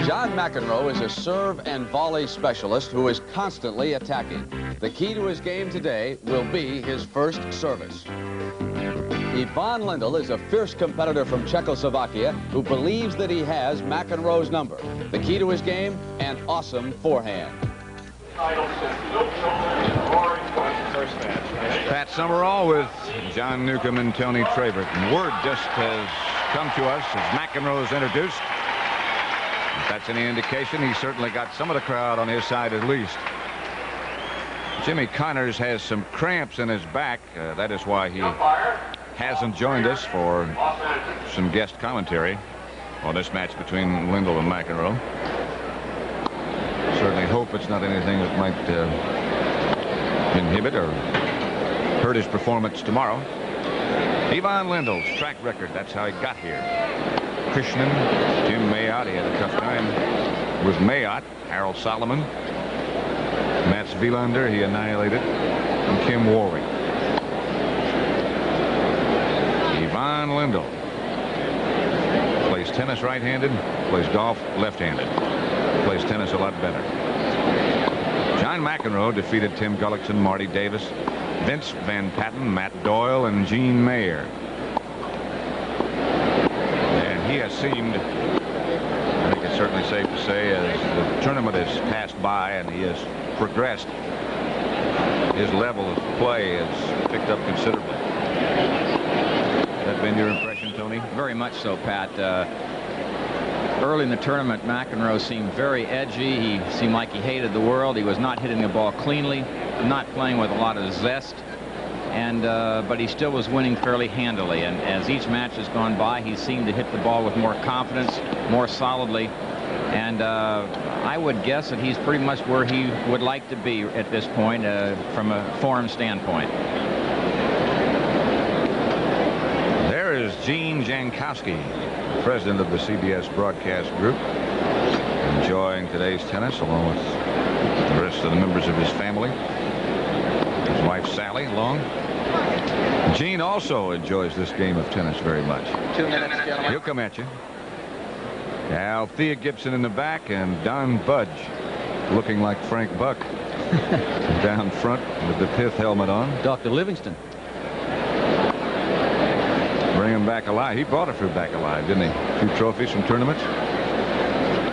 John McEnroe is a serve and volley specialist who is constantly attacking. The key to his game today will be his first service. Ivan Lendl is a fierce competitor from Czechoslovakia who believes that he has McEnroe's number. The key to his game, an awesome forehand. Pat Summerall with John Newcomb and Tony Trabert. And word just has come to us as McEnroe is introduced. If that's any indication, he certainly got some of the crowd on his side at least. Jimmy Connors has some cramps in his back. That is why he hasn't joined us for some guest commentary on this match between Lendl and McEnroe. Certainly hope it's not anything that might inhibit or hurt his performance tomorrow. Ivan Lendl's track record, that's how he got here. Krishnan, Jim Mayotte, he had a tough time with Mayotte. Harold Solomon, Mats Wilander, he annihilated, and Kim Warwick. Ivan Lendl plays tennis right-handed, plays golf left-handed, plays tennis a lot better. John McEnroe defeated Tim Gullickson, Marty Davis, Vince Van Patten, Matt Doyle, and Gene Mayer. And he has seemed, I think it's certainly safe to say, as the tournament has passed by and he has progressed, his level of play has picked up considerably. Has that been your impression, Tony? Very much so, Pat. Early in the tournament, McEnroe seemed very edgy. He seemed like he hated the world. He was not hitting the ball cleanly, not playing with a lot of zest, and but he still was winning fairly handily. And as each match has gone by, he seemed to hit the ball with more confidence, more solidly. And I would guess that he's pretty much where he would like to be at this point from a form standpoint. There is Gene Jankowski, president of the CBS broadcast group, enjoying today's tennis along with the rest of the members of his family. His wife Sally along. Gene also enjoys this game of tennis very much. 2 minutes, gentlemen. He'll come at you. Althea Gibson in the back and Don Budge looking like Frank Buck down front with the pith helmet on. Dr. Livingston. Bring him back alive. He brought a few back alive, didn't he? A few trophies from tournaments.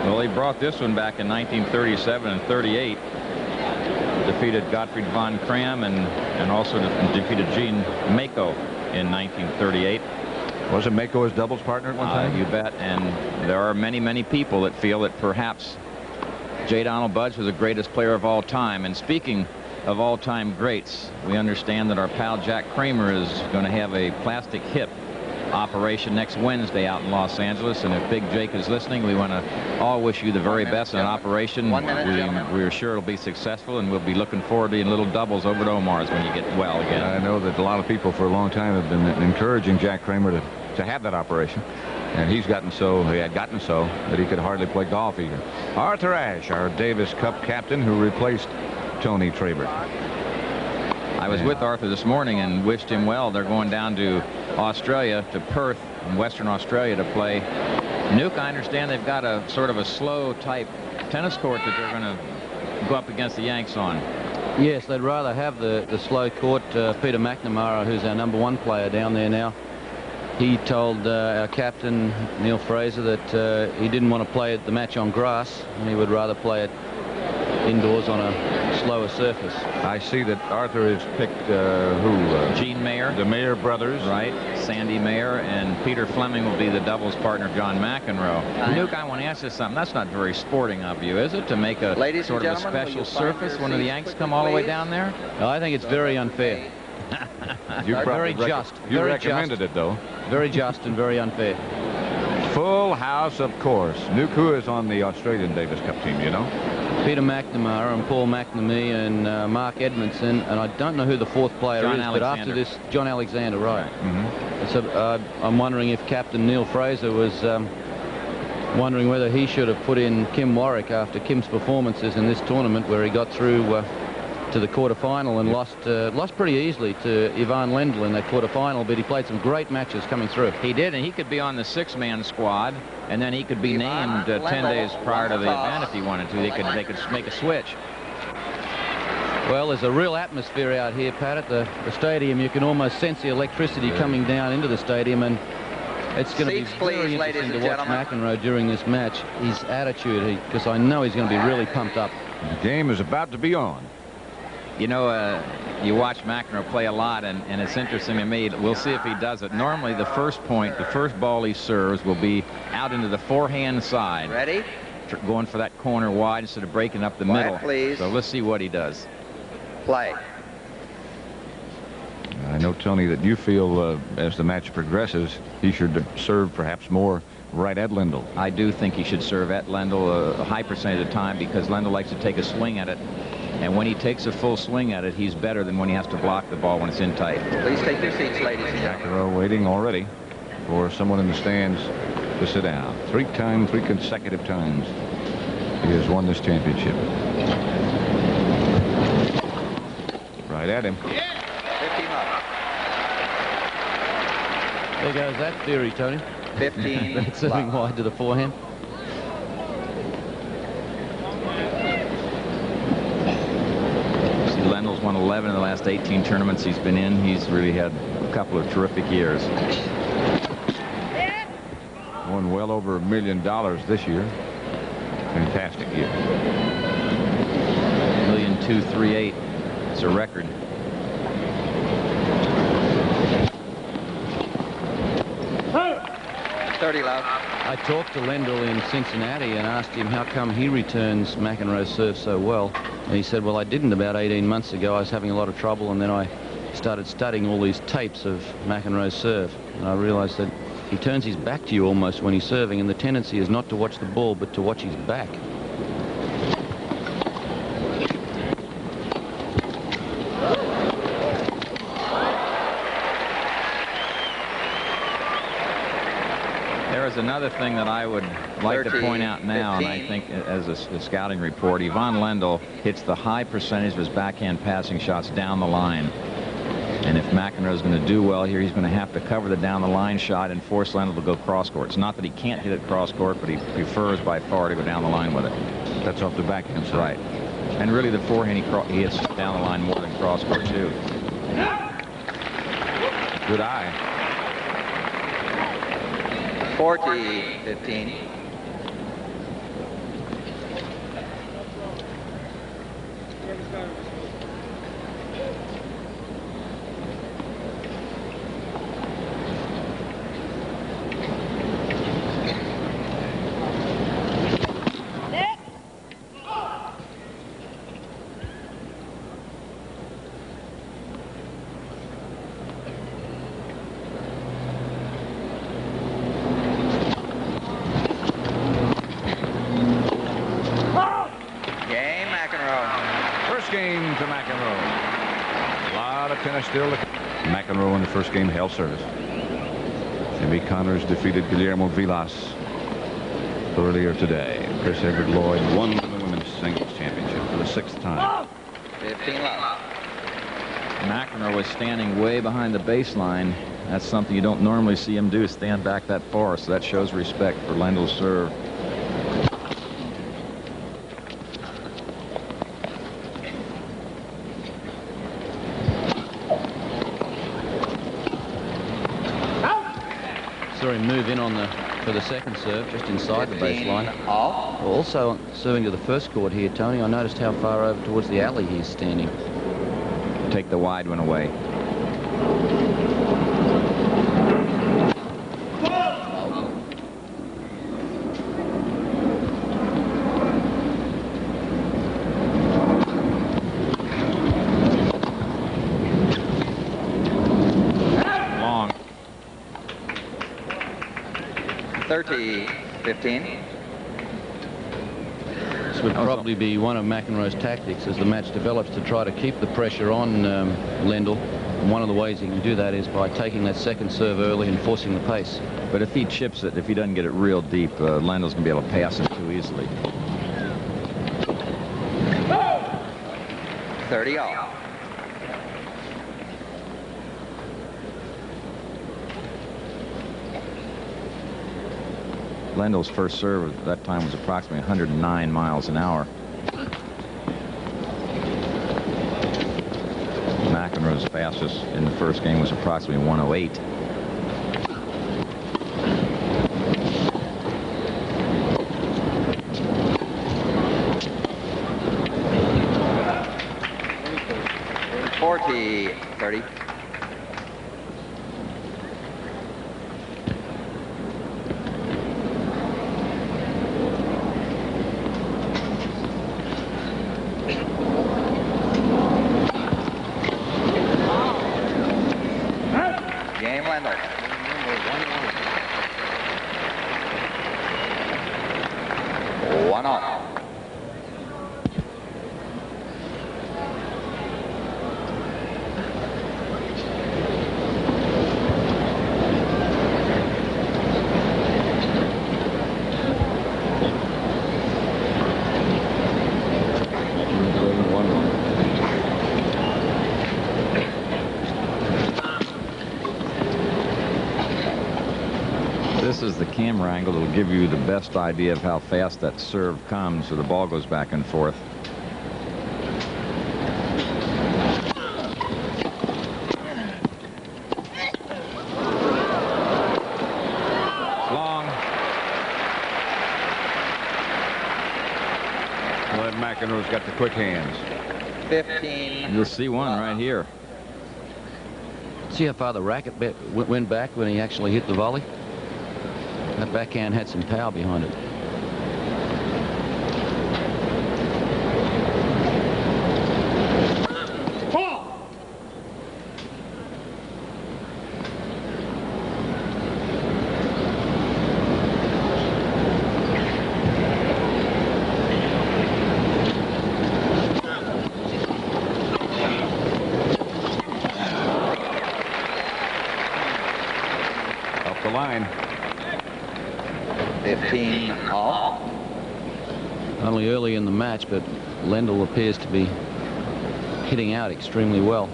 Well, he brought this one back in 1937 and 38. Defeated Gottfried von Cram and also defeated Gene Mako in 1938. Wasn't Mako his doubles partner at one time? You bet. And there are many, many people that feel that perhaps J. Donald Budge was the greatest player of all time. And speaking of all-time greats, we understand that our pal Jack Kramer is going to have a plastic hip operation next Wednesday out in Los Angeles. And if Big Jake is listening, we want to all wish you the very best in an operation. We're sure it'll be successful, and we'll be looking forward to little doubles over at Omar's when you get well again. I know that a lot of people for a long time have been encouraging Jack Kramer to have that operation, and he had gotten so that he could hardly play golf either. Arthur Ashe, our Davis Cup captain, who replaced Tony Trabert. I was with Arthur this morning and wished him well. They're going down to Australia, to Perth in Western Australia, to play. Nuke, I understand they've got a sort of a slow type tennis court that they're going to go up against the Yanks on. Yes, they'd rather have the slow court. Peter McNamara, who's our #1 player down there now, he told our captain, Neil Fraser, that he didn't want to play the match on grass, and he would rather play it indoors on a slower surface. I see that Arthur has picked who? Gene Mayer. The Mayer brothers. Right. Sandy Mayer and Peter Fleming will be the doubles partner of John McEnroe. Nuke, I want to ask you something. That's not very sporting of you, is it, to make a sort of a special surface when the Yanks come all the way down there? No, I think it's very unfair. Very just. You recommended it, though. Very just and very unfair. Full house, of course. Nuke, who is on the Australian Davis Cup team, you know? Peter McNamara and Paul McNamee and Mark Edmondson, and I don't know who the fourth player is, but after this, John Alexander, right. So I'm wondering if Captain Neil Fraser was wondering whether he should have put in Kim Warwick after Kim's performances in this tournament, where he got through to to the quarterfinal and lost pretty easily to Ivan Lendl in that quarterfinal, but he played some great matches coming through. He did, and he could be on the 6-man squad, and then he could be named 10 days prior to the event if he wanted to. They could make a switch. Well, there's a real atmosphere out here, Pat, at the stadium. You can almost sense the electricity coming down into the stadium, and it's going to be very interesting to watch McEnroe during this match. His attitude, because I know he's going to be really pumped up. The game is about to be on. You know, you watch McEnroe play a lot, and it's interesting to me. We'll see if he does it. Normally, the first point, the first ball he serves will be out into the forehand side. Ready? Going for that corner wide instead of breaking up the middle. Please. So let's see what he does. Play. I know, Tony, that you feel as the match progresses, he should serve perhaps more right at Lendl. I do think he should serve at Lendl a high percentage of the time, because Lendl likes to take a swing at it. And when he takes a full swing at it, he's better than when he has to block the ball when it's in tight. Please take your seats, ladies and gentlemen. McEnroe waiting already for someone in the stands to sit down. Three consecutive times he has won this championship. Right at him. 15 love. There goes that theory, Tony. 15 That's serving wide to the forehand. See, Lendl's won 11 in the last 18 tournaments he's been in. He's really had a couple of terrific years. Won well over $1 million this year. Fantastic year. 1,238,000. It's a record. I talked to Lendl in Cincinnati and asked him how come he returns McEnroe's serve so well. And he said, well, I didn't about 18 months ago. I was having a lot of trouble, and then I started studying all these tapes of McEnroe's serve. And I realized that he turns his back to you almost when he's serving, and the tendency is not to watch the ball, but to watch his back. Another thing that I would like to point out now, 15. And I think as a scouting report, Ivan Lendl hits the high percentage of his backhand passing shots down the line. And if McEnroe is going to do well here, he's going to have to cover the down the line shot and force Lendl to go cross court. It's not that he can't hit it cross court, but he prefers by far to go down the line with it. That's off the backhand side. Right. And really the forehand he hits down the line more than cross court too. Good eye. 40-15. Still, McEnroe in the first game held service. Jimmy Connors defeated Guillermo Vilas earlier today. Chris Everett Lloyd won the women's singles championship for the 6th time. 15 love. McEnroe was standing way behind the baseline. That's something you don't normally see him do, stand back that far, so that shows respect for Lendl's serve. Move in for the second serve, just inside the baseline. Also serving to the first court here, Tony. I noticed how far over towards the alley he's standing. Take the wide one away. Long. 30-15. This would probably be one of McEnroe's tactics as the match develops, to try to keep the pressure on Lendl. And one of the ways he can do that is by taking that second serve early and forcing the pace. But if he chips it, if he doesn't get it real deep, Lendl's going to be able to pass it too easily. 30 all. Lendl's first serve at that time was approximately 109 miles an hour. McEnroe's fastest in the first game was approximately 108. $40-30. Game Lendl. 1-all. This is the camera angle that will give you the best idea of how fast that serve comes, so the ball goes back and forth. Long. Well, McEnroe's got the quick hands. 15. You'll see one right here. See how far the racket went back when he actually hit the volley? That backhand had some power behind it. Up the line. 15 all. Only early in the match, but Lendl appears to be hitting out extremely well.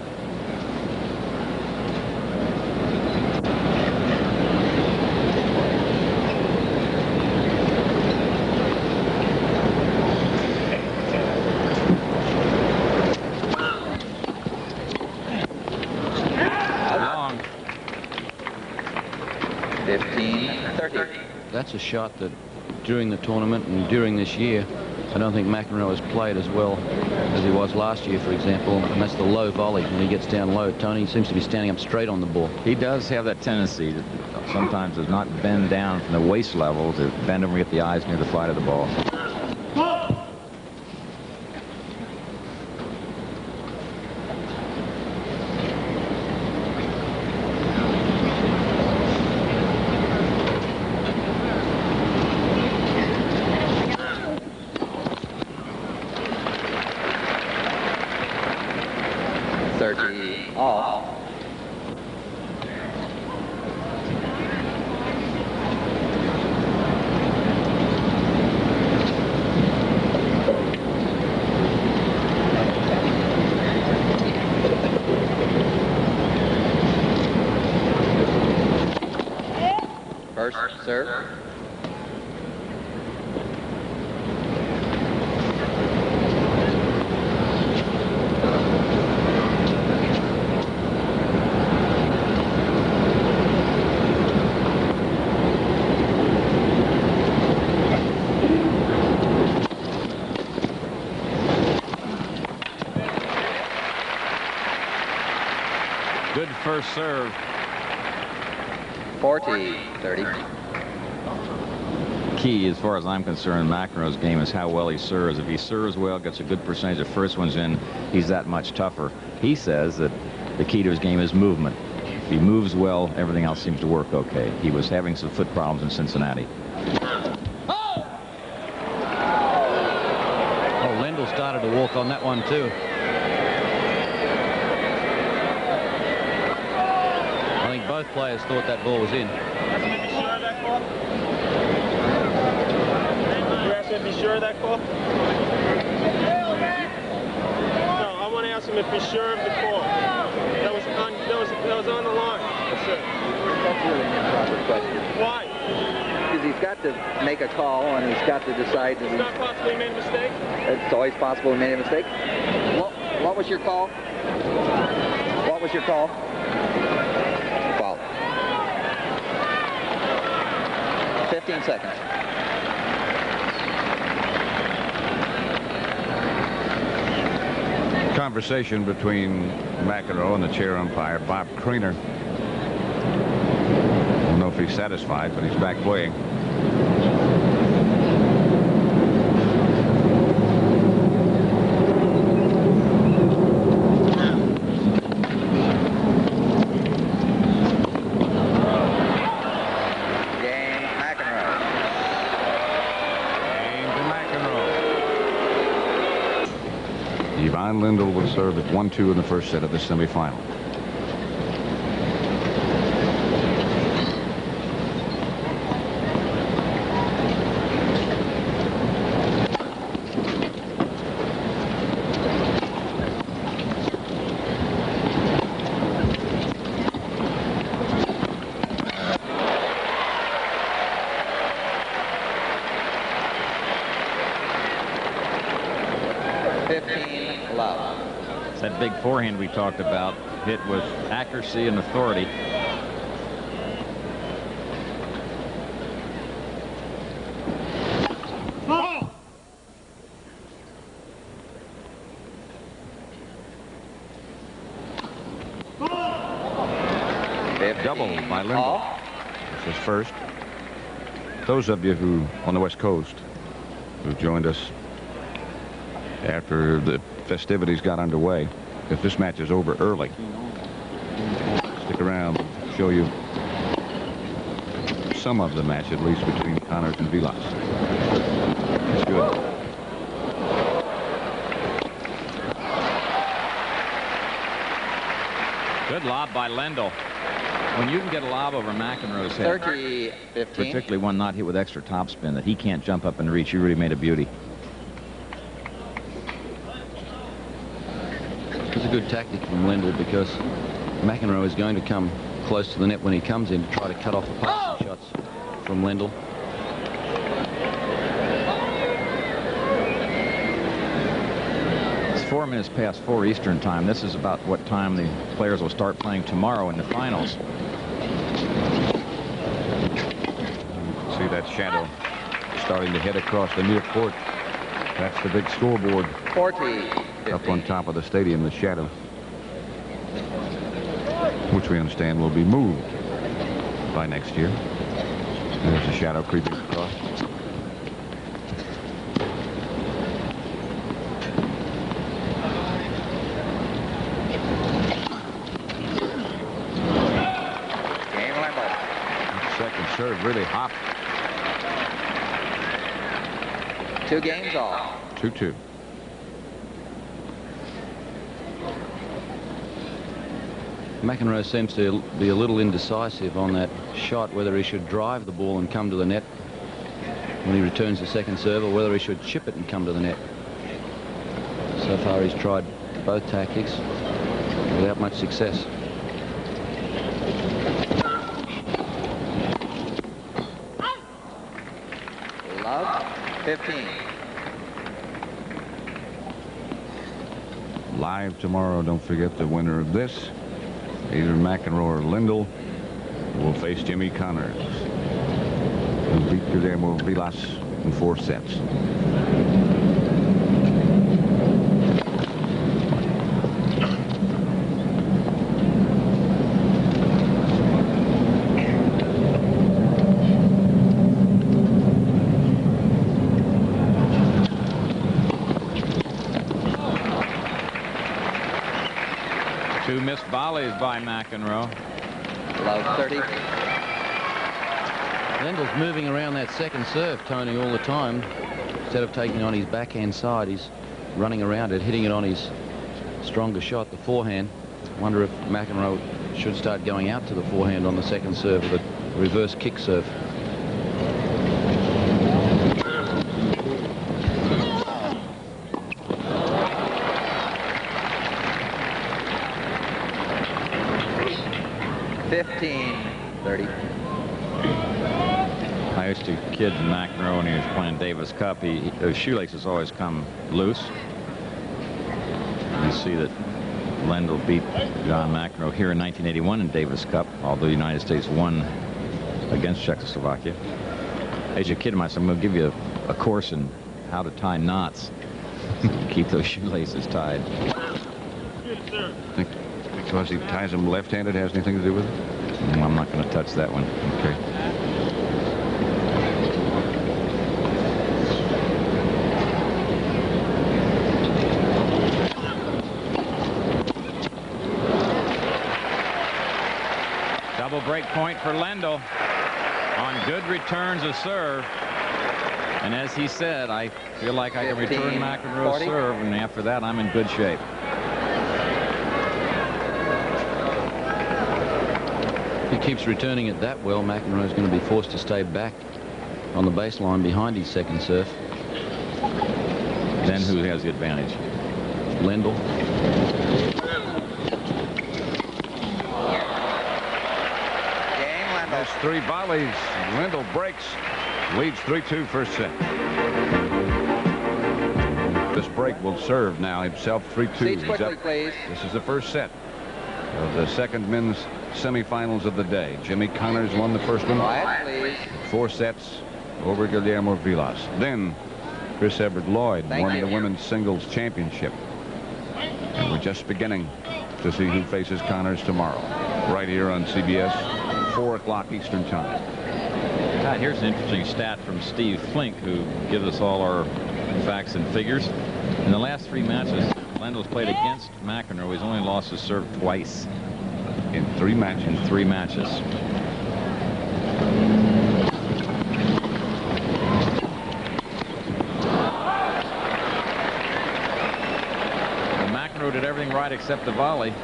Long. 15-30. That's a shot that during the tournament and during this year, I don't think McEnroe has played as well as he was last year, for example, and that's the low volley. When he gets down low, Tony seems to be standing up straight on the ball. He does have that tendency to sometimes does not bend down from the waist level, to bend over at the eyes near the flight of the ball. All. First serve. Good first serve. 40-30. Key, as far as I'm concerned, McEnroe's game is how well he serves. If he serves well, gets a good percentage of first ones in, he's that much tougher. He says that the key to his game is movement. If he moves well, everything else seems to work okay. He was having some foot problems in Cincinnati. Oh, Lendl started to walk on that one too. I think both players thought that ball was in. Be sure of that call? No, I want to asked him if he's sure of the call. That was on the line. Yes, sir. That's really an improper question. Why? Because he's got to make a call and he's got to decide. It's not possible he made a mistake? It's always possible he made a mistake. What was your call? What was your call? Foul. 15 seconds. Conversation between McEnroe and the chair umpire, Bob Craner. I don't know if he's satisfied, but he's back playing. Lendl will serve at 1-2 in the first set of the semifinal. That big forehand we talked about hit with accuracy and authority. Double by Lendl. This is first. Those of you who on the West Coast who joined us after the festivities got underway, if this match is over early, stick around, show you some of the match, at least between Connors and Vilas. It's good. Good lob by Lendl. When you can get a lob over McEnroe's head, 30-15. particularly one not hit with extra topspin that he can't jump up and reach, you really made a beauty. It's a good tactic from Lendl because McEnroe is going to come close to the net when he comes in to try to cut off the passing shots from Lendl. It's 4 minutes past 4 Eastern time. This is about what time the players will start playing tomorrow in the finals. See that shadow starting to head across the near court. That's the big scoreboard. 40. Up on top of the stadium, the shadow, which we understand will be moved by next year. There's a shadow creeping across. Game Lendl. Second serve really hot. 2 games all. 2-2. McEnroe seems to be a little indecisive on that shot, whether he should drive the ball and come to the net when he returns the second serve, or whether he should chip it and come to the net. So far he's tried both tactics without much success. Love, 15. Live tomorrow, don't forget the winner of this, either McEnroe or Lendl, will face Jimmy Connors, who beat Guillermo Vilas in 4 sets. Two missed volleys by McEnroe. Love, 30. Lendl's moving around that second serve, Tony, all the time. Instead of taking on his backhand side, he's running around it, hitting it on his stronger shot, the forehand. Wonder if McEnroe should start going out to the forehand on the second serve with a reverse kick serve. 15-30. I used to kid McEnroe when he was playing Davis Cup. Those shoelaces always come loose. You see that Lendl beat John McEnroe here in 1981 in Davis Cup, although the United States won against Czechoslovakia. As a kid, I said, I'm going to give you a course in how to tie knots. Keep those shoelaces tied. Think because he ties them left-handed has anything to do with it? I'm not going to touch that one. Okay. Double break point for Lendl on good returns of serve. And as he said, I feel like I can return McEnroe's serve, and after that, I'm in good shape. If he keeps returning it that well, McEnroe's going to be forced to stay back on the baseline behind his second serve. Then who has the advantage? Lendl. Has 3 volleys. Lendl breaks. Leads 3-2 first set. This break will serve now himself 3-2. Seats quickly, please. This is the first set of the second men's semifinals of the day. Jimmy Connors won the first one. Quiet, please. 4 sets over Guillermo Vilas. Then Chris Everett Lloyd won the women's singles championship. And we're just beginning to see who faces Connors tomorrow. Right here on CBS, 4 o'clock Eastern Time. God, here's an interesting stat from Steve Flink, who gives us all our facts and figures. In the last 3 matches Lendl's played against McEnroe, he's only lost his serve twice. In 3 matches? In 3 matches. Well, McEnroe did everything right except the volley.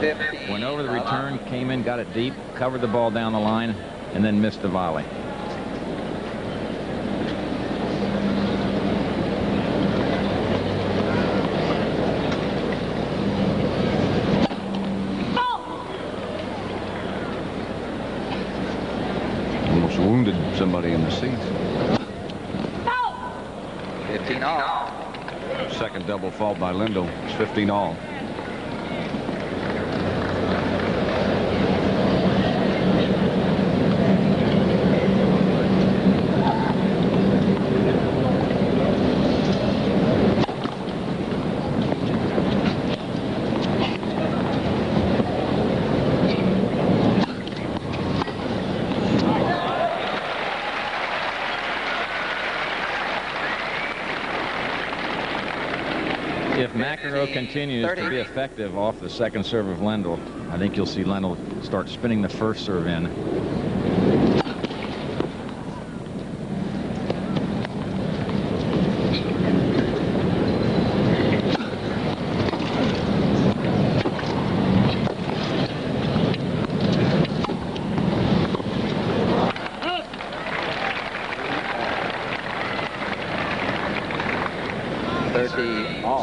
15. Went over the return, came in, got it deep, covered the ball down the line, and then missed the volley. Almost wounded somebody in the seats. 15 all. Second double fault by Lendl. It's 15 all. If McEnroe continues to be effective off the second serve of Lendl, I think you'll see Lendl start spinning the first serve in.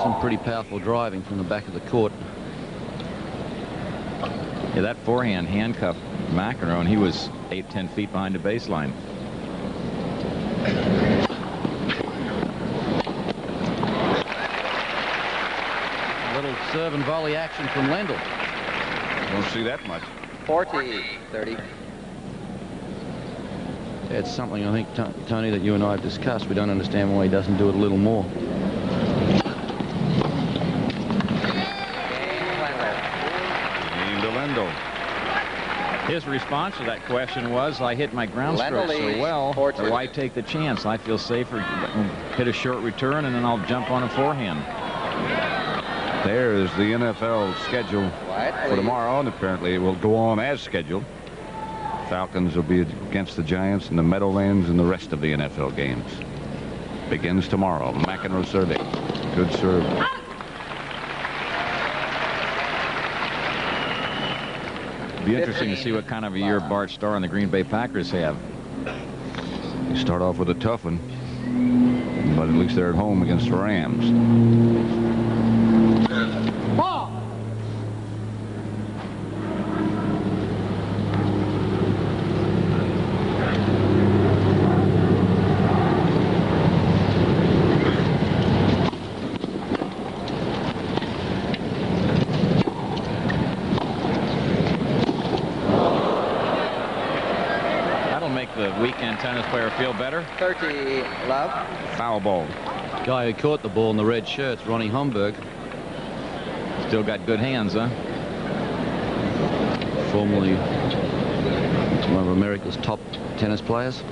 Some pretty powerful driving from the back of the court. Yeah, that forehand handcuffed McEnroe, and he was 8-10 feet behind the baseline. A little serve and volley action from Lendl. Don't see that much. 40-30. It's something I think, Tony, that you and I have discussed. We don't understand why he doesn't do it a little more. His response to that question was, I hit my ground stroke so well, so why take the chance? I feel safer, hit a short return, and then I'll jump on a forehand. There is the NFL schedule for tomorrow, and apparently it will go on as scheduled. Falcons will be against the Giants in the Meadowlands and the rest of the NFL games. Begins tomorrow. McEnroe serving. Good serve. Be interesting to see what kind of a year Bart Starr and the Green Bay Packers have. You start off with a tough one, but at least they're at home against the Rams. tennis player feel better? 30, love. Foul ball. Guy who caught the ball in the red shirts, Ronnie Homburg. Still got good hands, huh? Formerly one of America's top tennis players.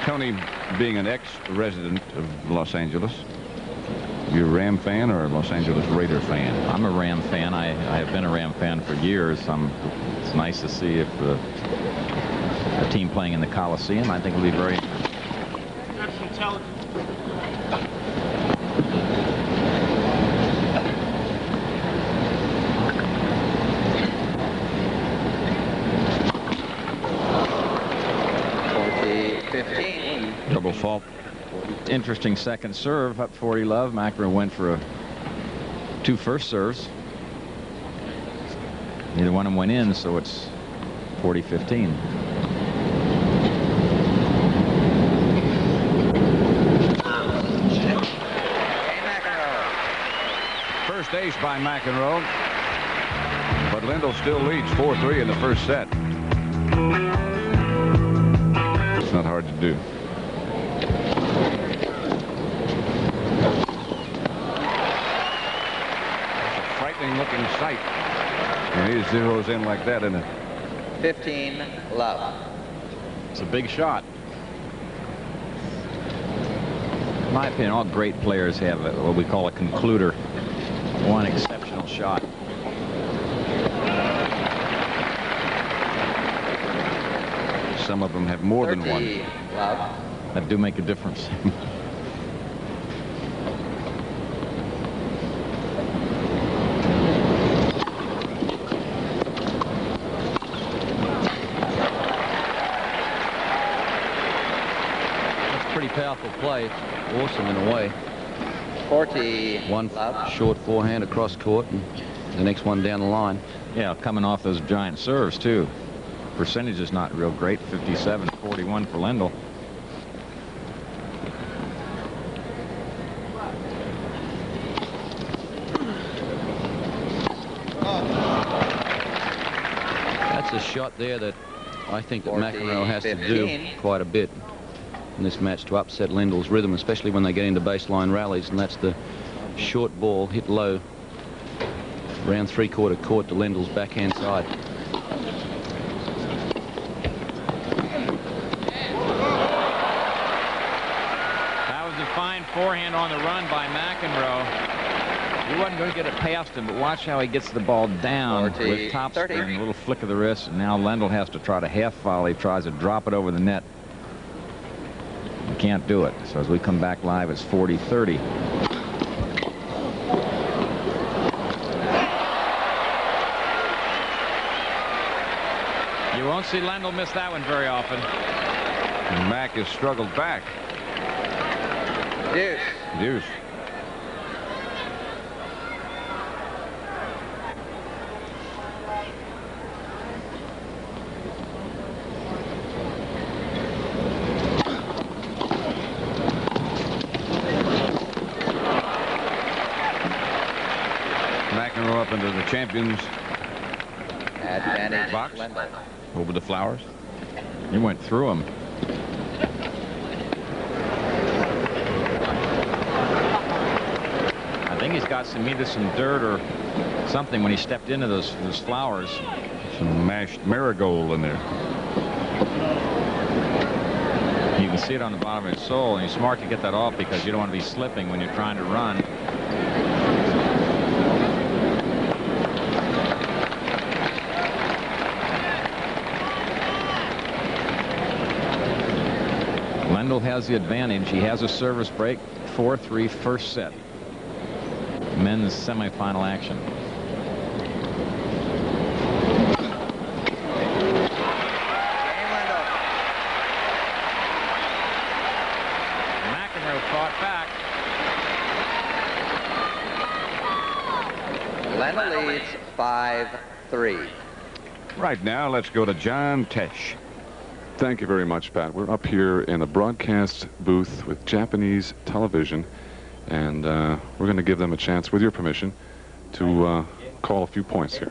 Tony, being an ex-resident of Los Angeles, you a Ram fan or a Los Angeles Raider fan? I'm a Ram fan. I have been a Ram fan for years. It's nice to see if a team playing in the Coliseum. I think it'll be very interesting. That's intelligent. Double fault. Interesting second serve, up 40 love. McEnroe went for two first serves. Neither one of them went in, so it's 40-15. First ace by McEnroe, but Lendl still leads 4-3 in the first set. It's not hard to do. Looking sight when he zeroes in like that, isn't it? 15, love. It's a big shot. In my opinion, all great players have what we call a concluder. One exceptional shot. Some of them have more than one. Love. That do make a difference. Powerful play, awesome in a way. 40. One love. short forehand across court, and the next one down the line. Yeah, coming off those giant serves too. Percentage is not real great. 57-41 for Lendl. That's a shot there that I think that McEnroe has to do quite a bit in this match to upset Lendl's rhythm, especially when they get into baseline rallies, and that's the short ball hit low around three-quarter court to Lendl's backhand side. That was a fine forehand on the run by McEnroe. He wasn't going to get it past him, but watch how he gets the ball down with topspin, a little flick of the wrist, and now Lendl has to try to half volley, tries to drop it over the net. Can't do it. So as we come back live, it's 40-30. You won't see Lendl miss that one very often. And Mac has struggled back. Deuce. Deuce. Up into the champions advantage box. Lendl. Over the flowers. He went through him. I think he's got either some dirt or something when he stepped into those flowers. Some mashed marigold in there. You can see it on the bottom of his sole, and he's smart to get that off because you don't want to be slipping when you're trying to run. Lendl has the advantage. He has a service break. 4-3 first set. Men's semifinal action. McEnroe fought back. Lendl leads 5-3. Right now, let's go to John Tesh. Thank you very much, Pat. We're up here in the broadcast booth with Japanese television, And we're going to give them a chance, with your permission, to call a few points here.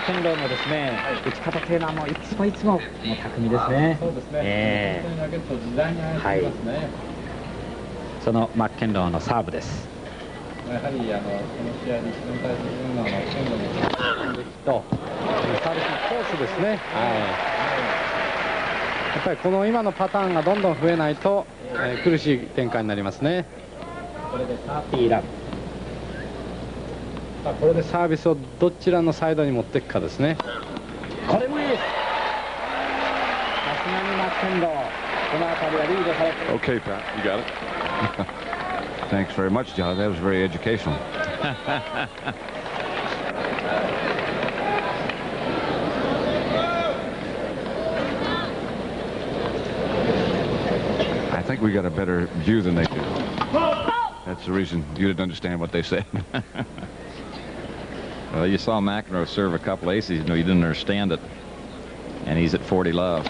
McEnroe のですね、打ち方というのはもういつももう巧みですね。そうですね。はい。そのMcEnroeのサーブです。やはりこの試合で一番大切なのはMcEnroeの攻撃とサービスのコースですね。はい。やっぱりこの今のパターンがどんどん増えないと、苦しい展開になりますね。これで30ラブ。これでサービスをどちらのサイドに持っていくかですね。これもいいです。さすがにMcEnroe、この辺りはリードされてる。Okay, Pat, you got it. Thanks very much, John. That was very educational. I think we got a better view than they do. That's the reason you didn't understand what they said. Well, you saw McEnroe serve a couple aces. You know, you didn't understand it. And he's at 40 love.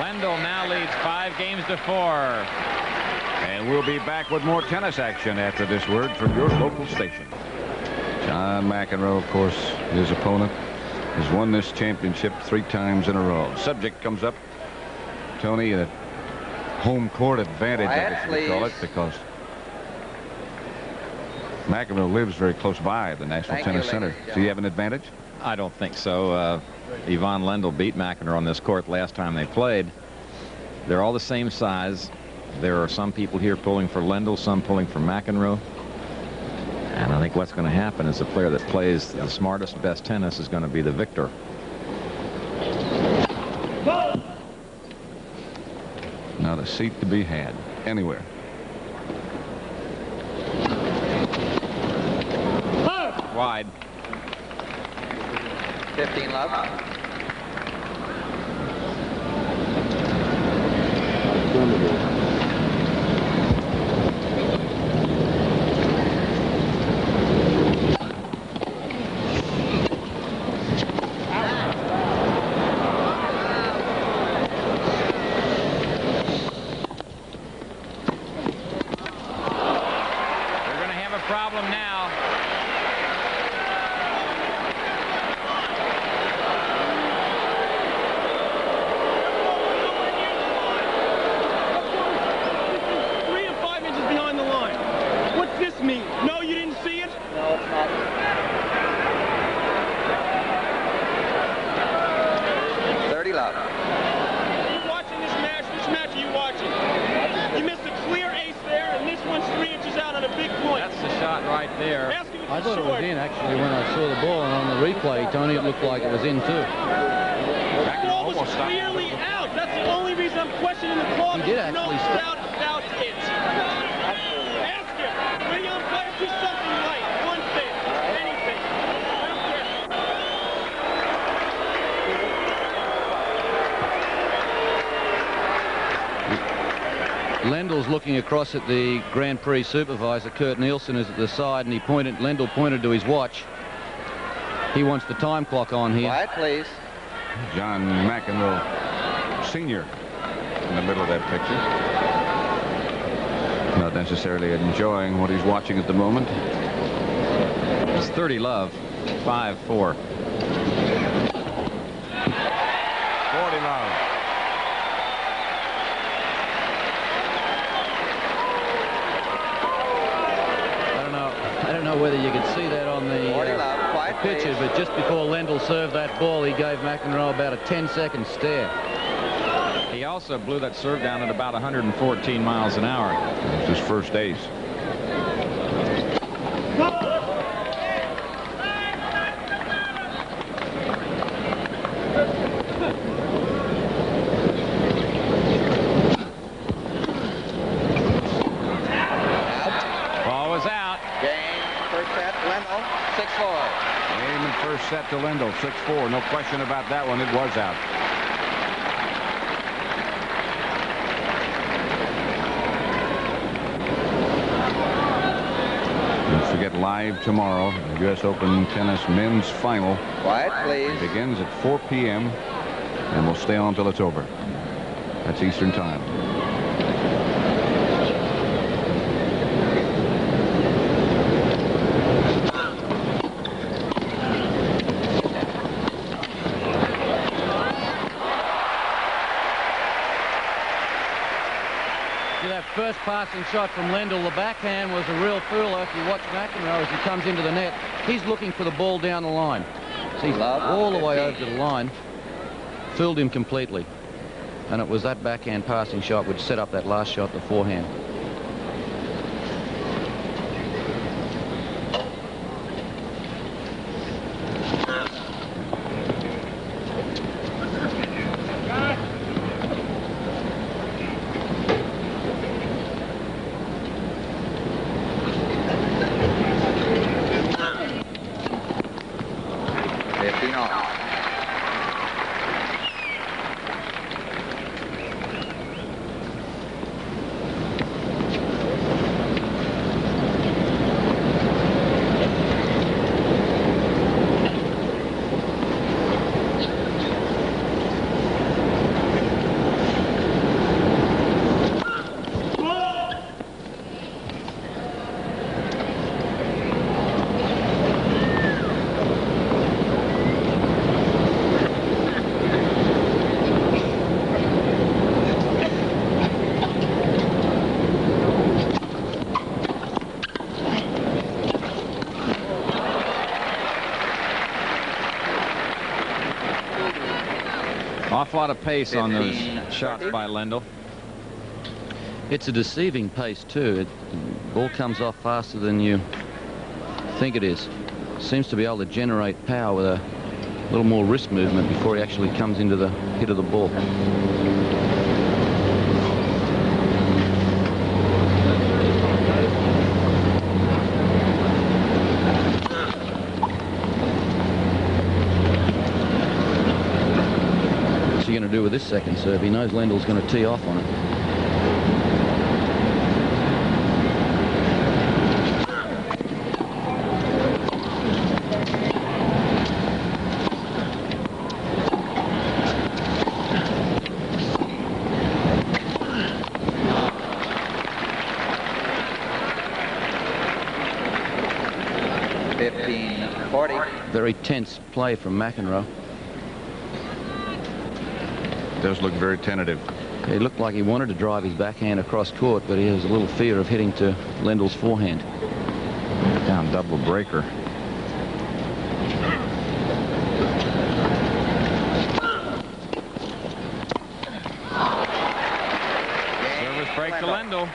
Lendl now leads 5-4. And we'll be back with more tennis action after this word from your local station. John McEnroe, of course, his opponent, has won this championship 3 times in a row. Subject comes up, Tony, a home court advantage, I guess you could call it, because McEnroe lives very close by the National Tennis Center. Do you have an advantage? I don't think so. Ivan Lendl beat McEnroe on this court last time they played. They're all the same size. There are some people here pulling for Lendl, some pulling for McEnroe. And I think what's going to happen is the player that plays the smartest, best tennis is going to be the victor. Not a seat to be had anywhere. Wide. 15 love. Problem now. No, you didn't see it? No, it's not. Love. You're watching this match. Which match are you watching? You missed a clear ace there, and this one's 3 inches out on a big point. That's the shot right there. I thought it was in, actually, when I saw the ball, and on the replay, Tony, it looked like it was in, too. The ball was clearly out. That's the only reason I'm questioning the call. He did actually no doubt about it. Ask him. When you umpire, do something right. One thing. Anything. I don't care. Lendl's looking across at the Grand Prix supervisor. Kurt Nielsen is at the side, and Lendl pointed to his watch. He wants the time clock on here. Quiet, please. John McEnroe, Sr., in the middle of that picture. Not necessarily enjoying what he's watching at the moment. It's 30 love, 5-4. 40 love. I don't know whether you could see that on the picture, but just before Lendl served that ball, he gave McEnroe about a 10-second stare. He also blew that serve down at about 114 miles an hour. It's his first ace. Ball was out. Game, first set, Lendl, 6-4. Game and first set to Lendl, 6-4. No question about that one. It was out. live tomorrow. The U.S. Open Tennis Men's Final. Quiet, please. It begins at 4 p.m. and will stay on until it's over. That's Eastern Time. That first passing shot from Lendl, the backhand was a real fooler. If you watch McEnroe as he comes into the net, he's looking for the ball down the line. So he's all the way over to the line, fooled him completely. And it was that backhand passing shot which set up that last shot, the forehand. Awful lot of pace on those shots by Lendl. It's a deceiving pace too. The ball comes off faster than you think it is. Seems to be able to generate power with a little more wrist movement before he actually comes into the hit of the ball. What's he going to do with this second serve? He knows Lendl's going to tee off on it. Very tense play from McEnroe. Does look very tentative. He looked like he wanted to drive his backhand across court, but he has a little fear of hitting to Lendl's forehand. Down double breaker. Service break to Lendl.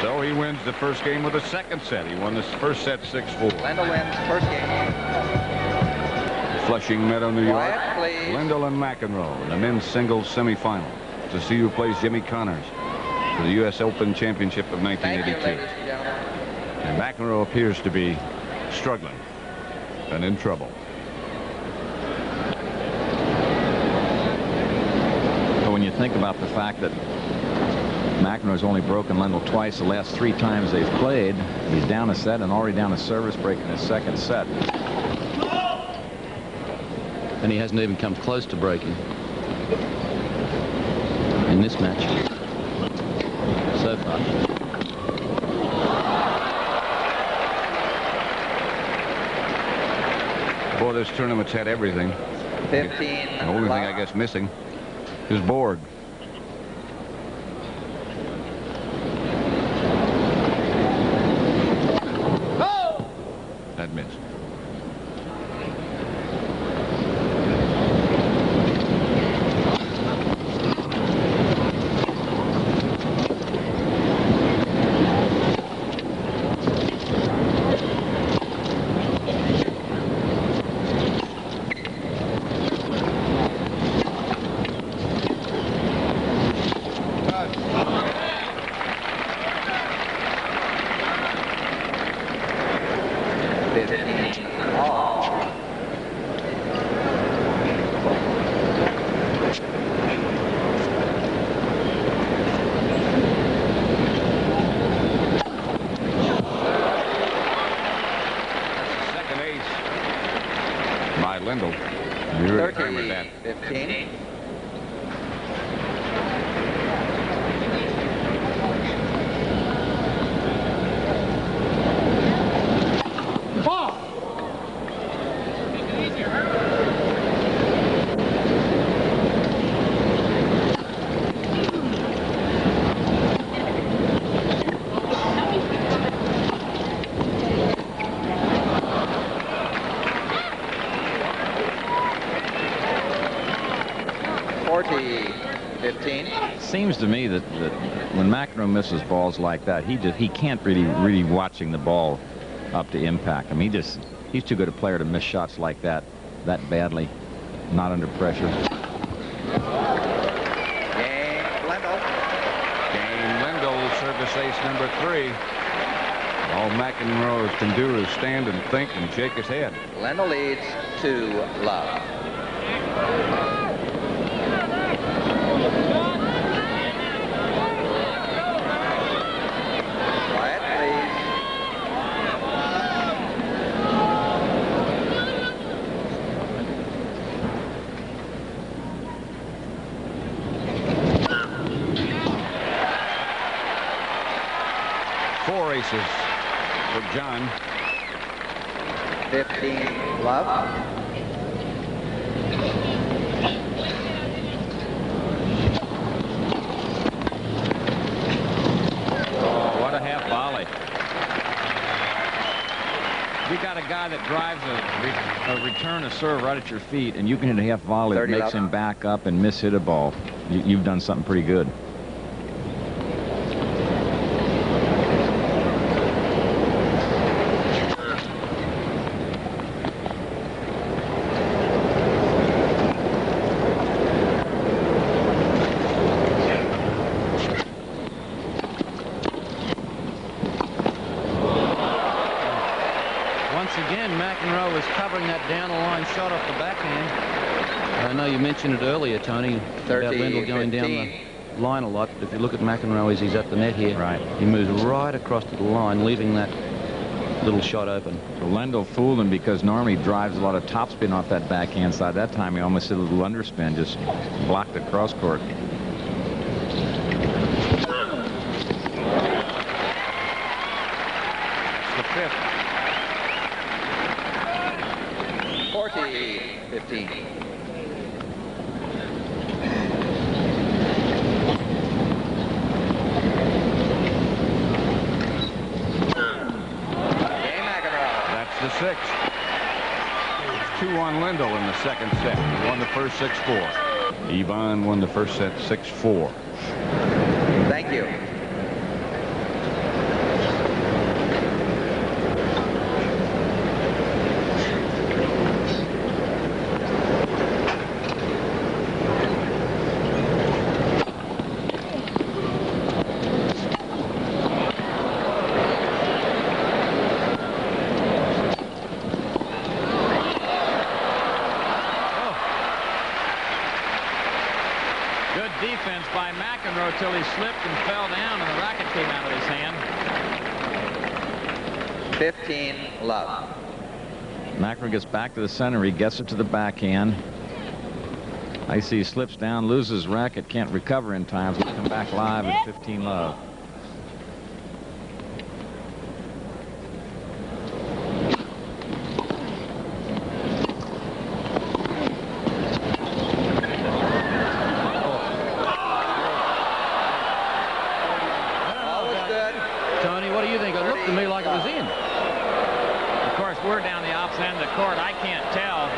So he wins the first game with a second set. He won this first set 6-4. Lendl wins first game. Flushing Meadow, New York. Quiet, please. Lendl and McEnroe in the men's singles semifinal to see who plays Jimmy Connors for the U.S. Open Championship of Thank you, 1982. ladies and gentlemen. And McEnroe appears to be struggling and in trouble. But when you think about the fact that McEnroe's only broken Lendl twice the last 3 times they've played, he's down a set and already down a service break in his second set. And he hasn't even come close to breaking in this match so far. Boy, this tournament's had everything. 15. The only thing I guess missing is board. That missed. by Lendl. You really hammered that. 15. Seems to me that when McEnroe misses balls like that, he can't really watching the ball up to impact. I mean, he's too good a player to miss shots like that badly, not under pressure. Game Lendl. Game Lendl, service ace number 3. All McEnroe can do is stand and think and shake his head. Lendl leads 2-love. For John. 15-love. Oh, what a half volley. You got a guy that drives a return of serve right at your feet, and you can hit a half volley that makes him back up and miss hit a ball. You've done something pretty good. McEnroe was covering that down the line shot off the backhand. I know you mentioned it earlier, Tony, about Lendl going down the line a lot. But if you look at McEnroe as he's at the net here, right, he moves right across to the line, leaving that little shot open. So Lendl fooled him because normally he drives a lot of topspin off that backhand side. That time he almost did a little underspin, just blocked the cross court. That's the 5th. 40-15. That's the 6th. It's 2 on Lendl in the second set. He won the first 6-4. Ivan won the first set 6-4. Thank you. Defense by McEnroe till he slipped and fell down and the racket came out of his hand. 15-love. McEnroe gets back to the center. He gets it to the backhand. I see he slips down, loses racket, can't recover in time. So we come back live at 15-love. We're down the opposite end of the court. I can't tell.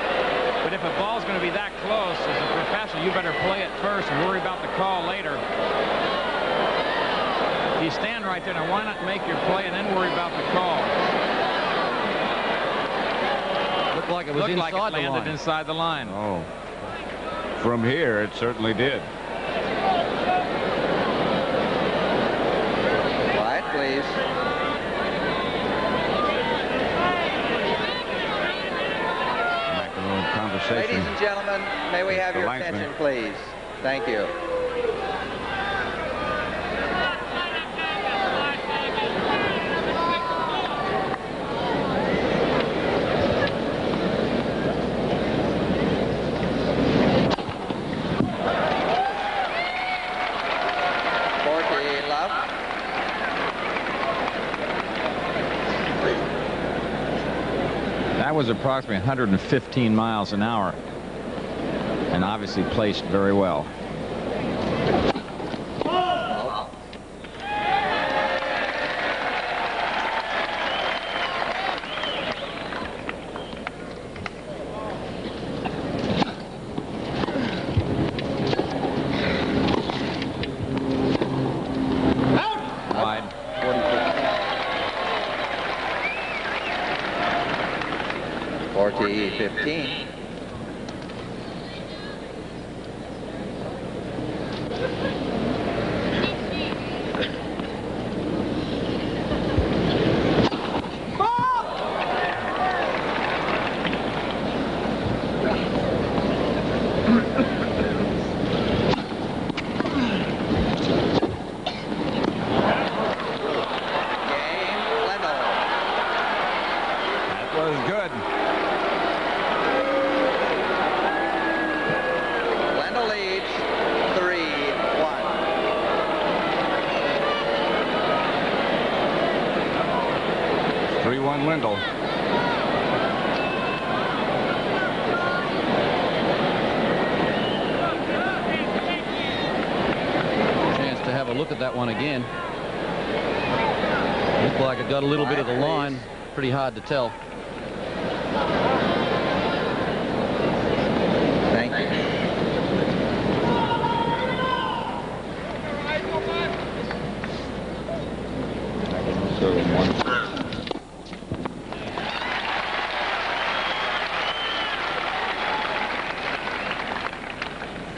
But if a ball's going to be that close, as a professional, you better play it first and worry about the call later. You stand right there. Now, why not make your play and then worry about the call? Looked like it was inside the line. Landed inside the line. Oh. From here, it certainly did. Quiet, please. Ladies and gentlemen, may we have your attention, please? Thank you. was approximately 115 miles an hour, and obviously placed very well. Wide. 40-15. Lendl leads 3-1. Lendl. Chance to have a look at that one again. Looked like it got a little bit of the line. Pretty hard to tell. Thank you. So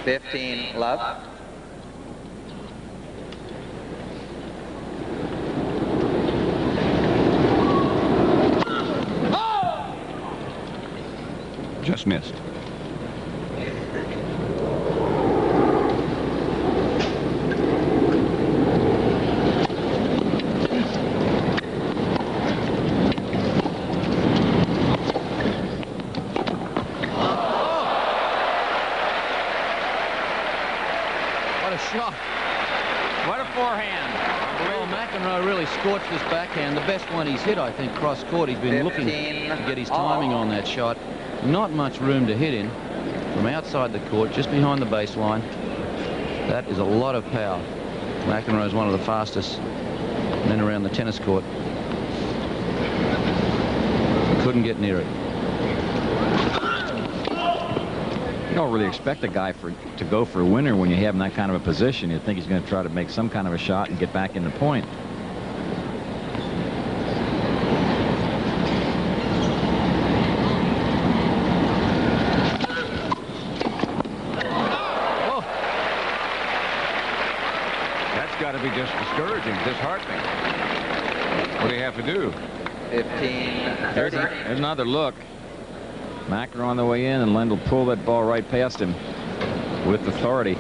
15 love. just missed. Shot. What a forehand. Well, McEnroe really scorched this backhand. The best one he's hit, I think, cross court. He's been looking to get his timing on that shot. Not much room to hit in from outside the court, just behind the baseline. That is a lot of power. McEnroe is one of the fastest men around the tennis court. Couldn't get near it. You don't really expect a guy to go for a winner when you have in that kind of a position. You think he's going to try to make some kind of a shot and get back in the point. Oh. That's got to be just discouraging, disheartening. What do you have to do? 15-30. There's another look. McEnroe on the way in, and Lendl pulled that ball right past him with authority.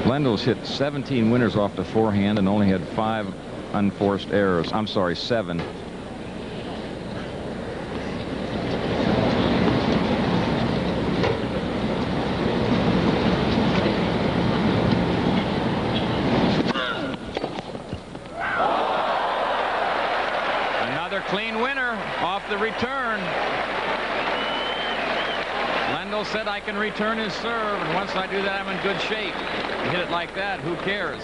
Lendl's hit 17 winners off the forehand and only had 5 unforced errors. I'm sorry, 7. Another clean winner off the return. Lendl said, I can return his serve, and once I do that, I'm in good shape. You hit it like that, who cares?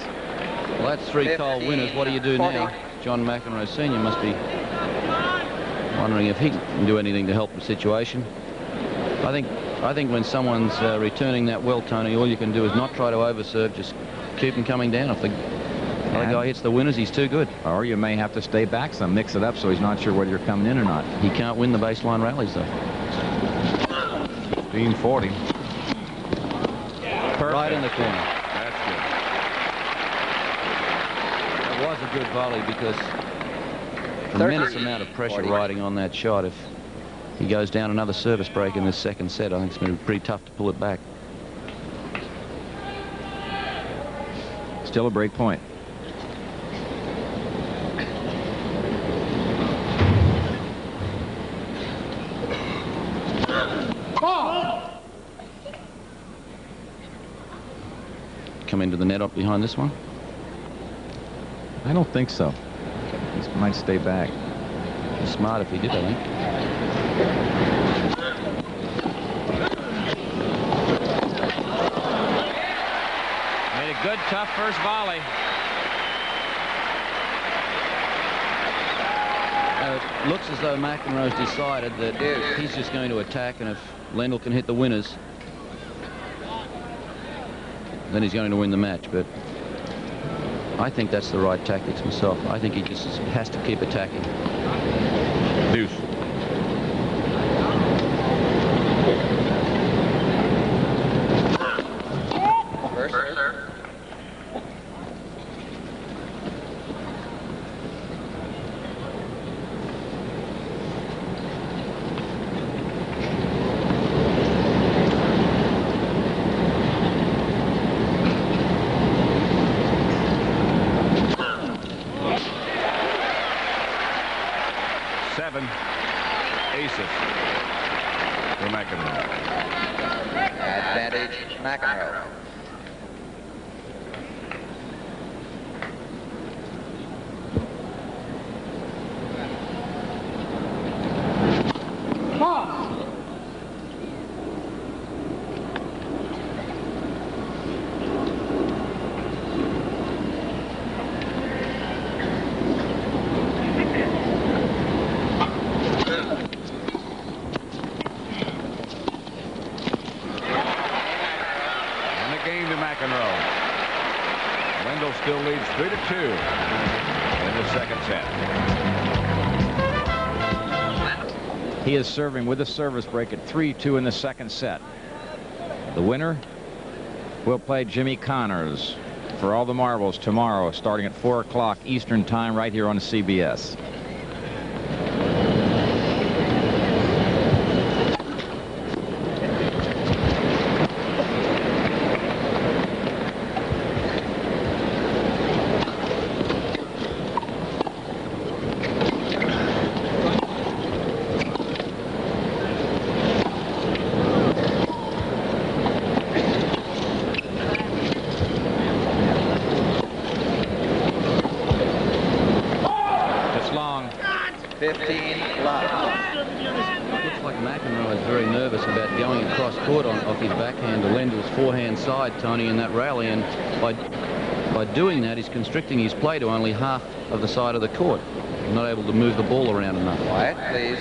Well, that's 3 cold winners. What do you do now? John McEnroe Sr. must be wondering if he can do anything to help the situation. I think when someone's returning that well, Tony, all you can do is not try to overserve, just keep him coming down. If the other guy hits the winners, he's too good. Or you may have to stay back some, mix it up so he's not sure whether you're coming in or not. He can't win the baseline rallies, though. 15-40. Right in the corner. That's good. It was a good volley because tremendous amount of pressure riding on that shot. If he goes down another service break in this second set, I think it's going to be pretty tough to pull it back. Still a break point. Come into the net up behind this one? I don't think so. He might stay back. Smart if he did, I think. tough first volley. It looks as though McEnroe's decided that he's just going to attack, and if Lendl can hit the winners, then he's going to win the match. But I think that's the right tactics myself. I think he just has to keep attacking. Deuce. First serve. Aces for McEnroe. Advantage McEnroe. Lendl still leads 3-2 in the second set. He is serving with a service break at 3-2 in the second set. The winner will play Jimmy Connors for all the marbles tomorrow, starting at 4 o'clock Eastern Time, right here on CBS. Tony, in that rally, and by doing that he's constricting his play to only half of the side of the court, not able to move the ball around enough. Quiet, please.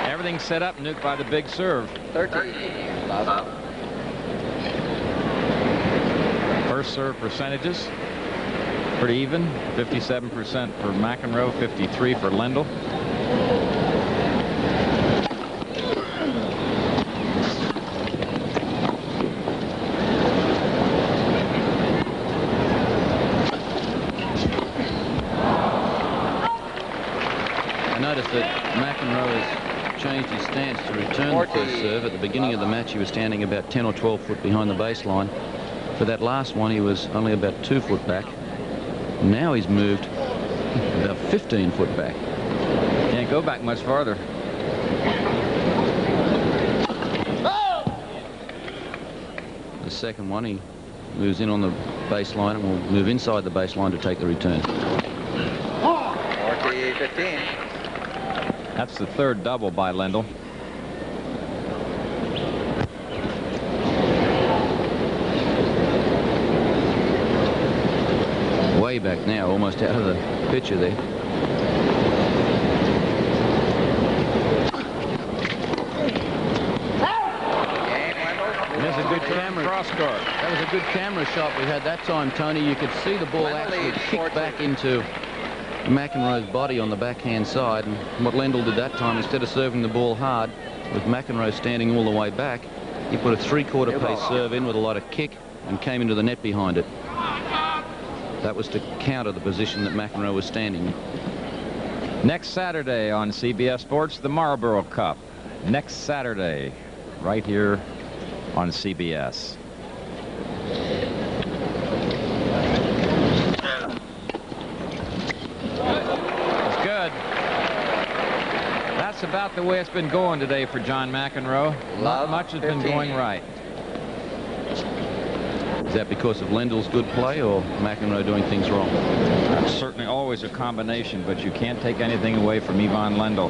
Everything set up, nuked by the big serve. 13. Love. First serve percentages pretty even. 57% for McEnroe, 53 for Lendl. I noticed that McEnroe has changed his stance to return the first serve. At the beginning of the match he was standing about 10 or 12 foot behind the baseline. For that last one, he was only about 2 foot back. Now he's moved about 15 foot back. Can't go back much farther. The second one, he moves in on the baseline and will move inside the baseline to take the return. 15. That's the third double by Lendl. Way back now, almost out of the picture there. There's a good camera cross court. That was a good camera shot we had that time, Tony. You could see the ball actually kick back into McEnroe's body on the backhand side, and what Lendl did that time, instead of serving the ball hard, with McEnroe standing all the way back, he put a 3/4 pace serve in with a lot of kick and came into the net behind it. That was to counter the position that McEnroe was standing in. Next Saturday on CBS Sports, the Marlboro Cup. Next Saturday, right here on CBS. It's good. That's about the way it's been going today for John McEnroe. Not much has been going right. Is that because of Lendl's good play or McEnroe doing things wrong? That's certainly always a combination, but you can't take anything away from Ivan Lendl.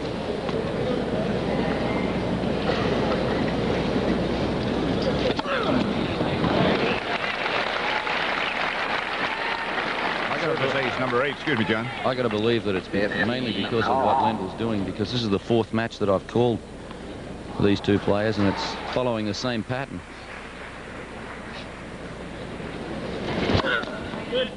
Ace number 8. Excuse me, John. I got to believe that it's mainly because of what Lendl's doing, because this is the 4th match that I've called for these two players, and it's following the same pattern. Good.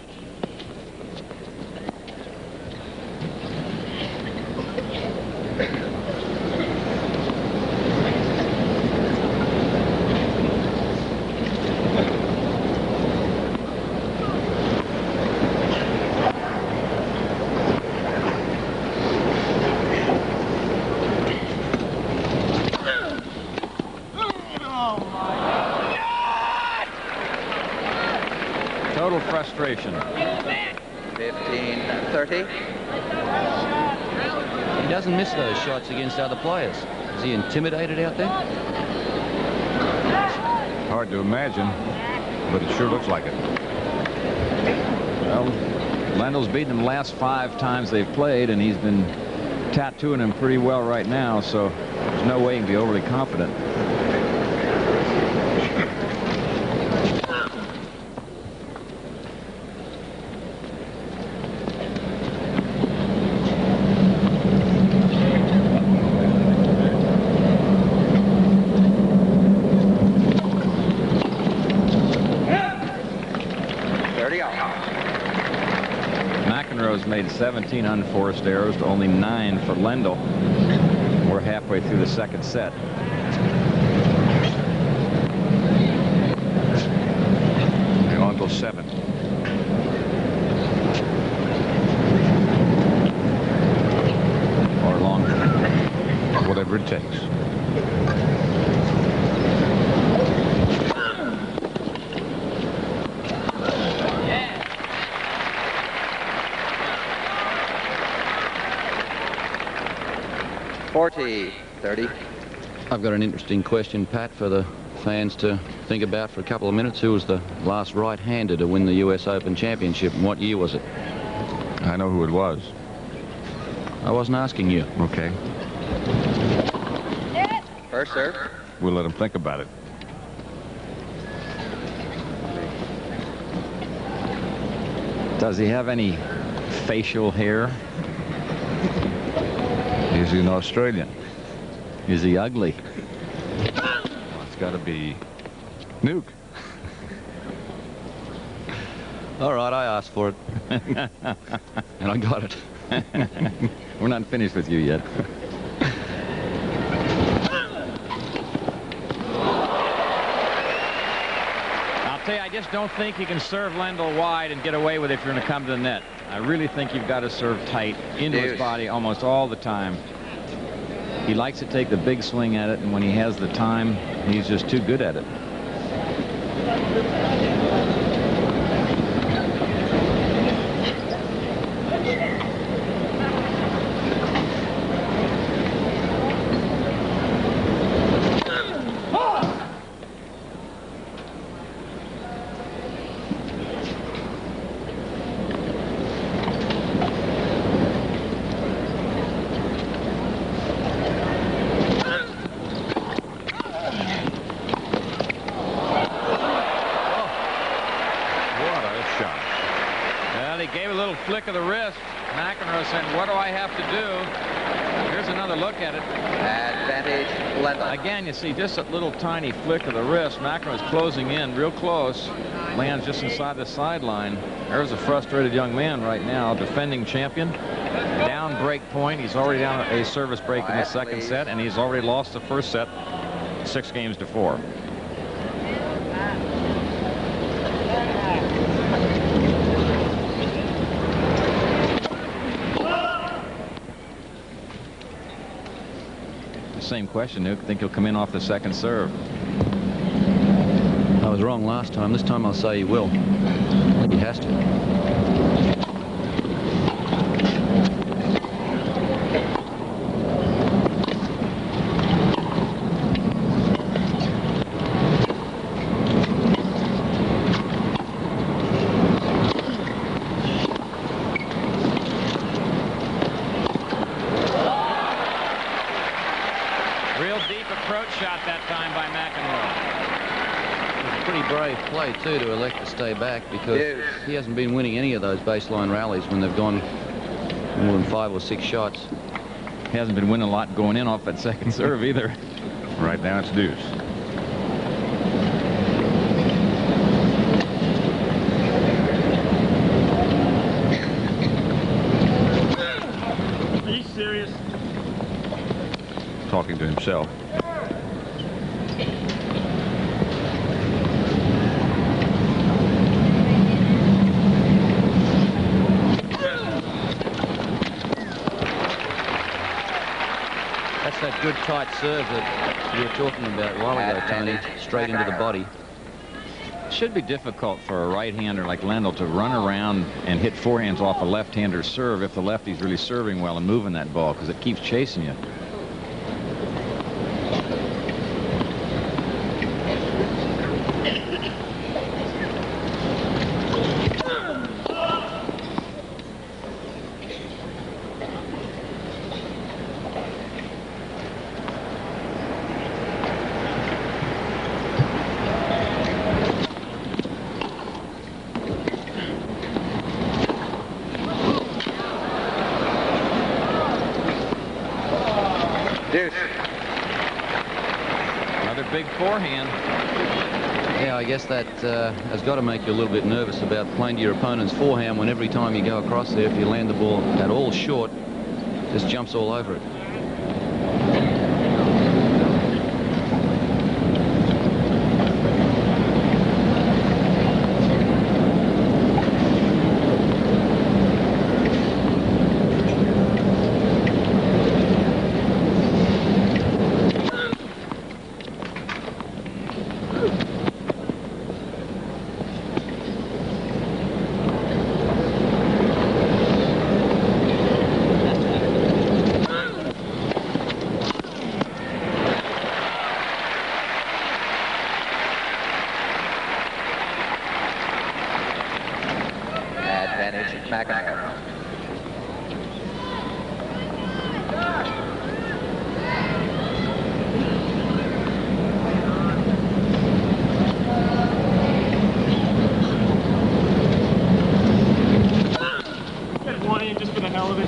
Total frustration. 15-30. He doesn't miss those shots against other players. Is he intimidated out there? Hard to imagine, but it sure looks like it. Well, Lendl's beaten him the last 5 times they've played, and he's been tattooing him pretty well right now, so there's no way he can be overly confident. McEnroe's made 17 unforced errors to only 9 for Lendl. We're halfway through the 2nd set. They're on to 7. Or longer. Whatever it takes. I've got an interesting question, Pat, for the fans to think about for a couple of minutes. Who was the last right-hander to win the US Open Championship, and what year was it? I know who it was. I wasn't asking you. Okay. First serve. We'll let him think about it. Does he have any facial hair? Is he an Australian? Is he ugly? It's got to be Nuke. All right, I asked for it. And I got it. We're not finished with you yet. I'll tell you, I just don't think you can serve Lendl wide and get away with it if you're going to come to the net. I really think you've got to serve tight into his body almost all the time. He likes to take the big swing at it, and when he has the time, he's just too good at it. Flick of the wrist. McEnroe saying, what do I have to do? Here's another look at it. Advantage Lendl. Again, you see just a little tiny flick of the wrist. McEnroe's closing in real close. Lands just inside the sideline. There's a frustrated young man right now, defending champion. Down break point. He's already down a service break in the 2nd set, and he's already lost the 1st set 6-4. Same question, Nuke. Think he'll come in off the 2nd serve? I was wrong last time. This time I'll say he will. I think he has to. approach shot that time by McEnroe. It's a pretty brave play, too, to elect to stay back, because he hasn't been winning any of those baseline rallies when they've gone more than 5 or 6 shots. He hasn't been winning a lot going in off that second serve either. Right now it's deuce. Are you serious? Talking to himself. That's that good tight serve that you were talking about a while ago, Tony, straight into the body. It should be difficult for a right-hander like Lendl to run around and hit forehands off a left-hander serve if the lefty's really serving well and moving that ball, because it keeps chasing you. Another big forehand. Yeah, I guess that has got to make you a little bit nervous about playing to your opponent's forehand when every time you go across there, if you land the ball at all short, just jumps all over it. McEnroe. Got one in just for the hell of it.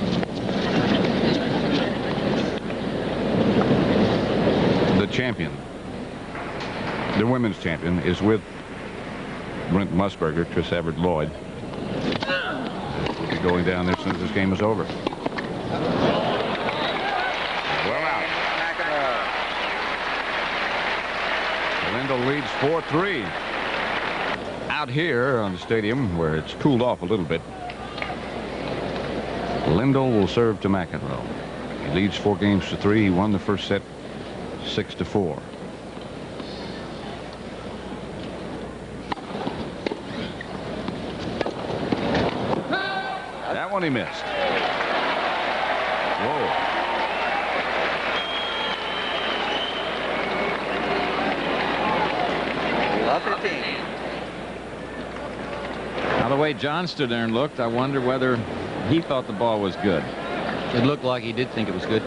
The champion, the women's champion, is with Brent Musburger, Chris Everett Lloyd. We'll be going down there as soon as this game is over. Well out. Lendl leads 4-3. Out here on the stadium where it's cooled off a little bit, Lendl will serve to McEnroe. He leads 4-3. He won the first set 6-4. That one he missed. Whoa. Love 15. Now, the way John stood there and looked, I wonder whether he thought the ball was good. It looked like he did think it was good.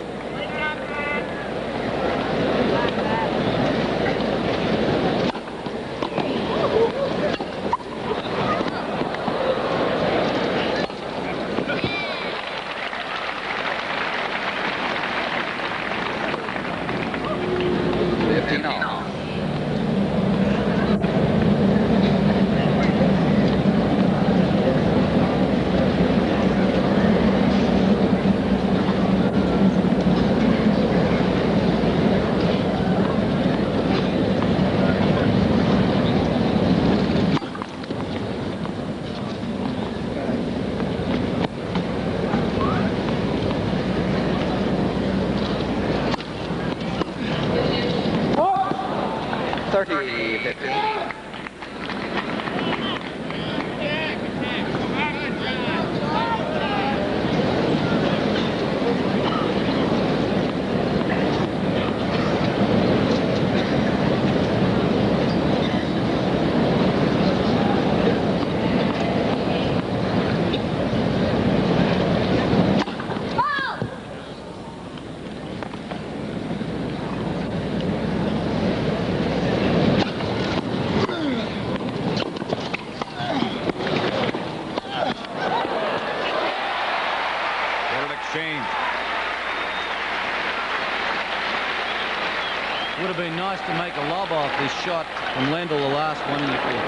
been nice to make a lob off this shot from Lendl, the last one. And if you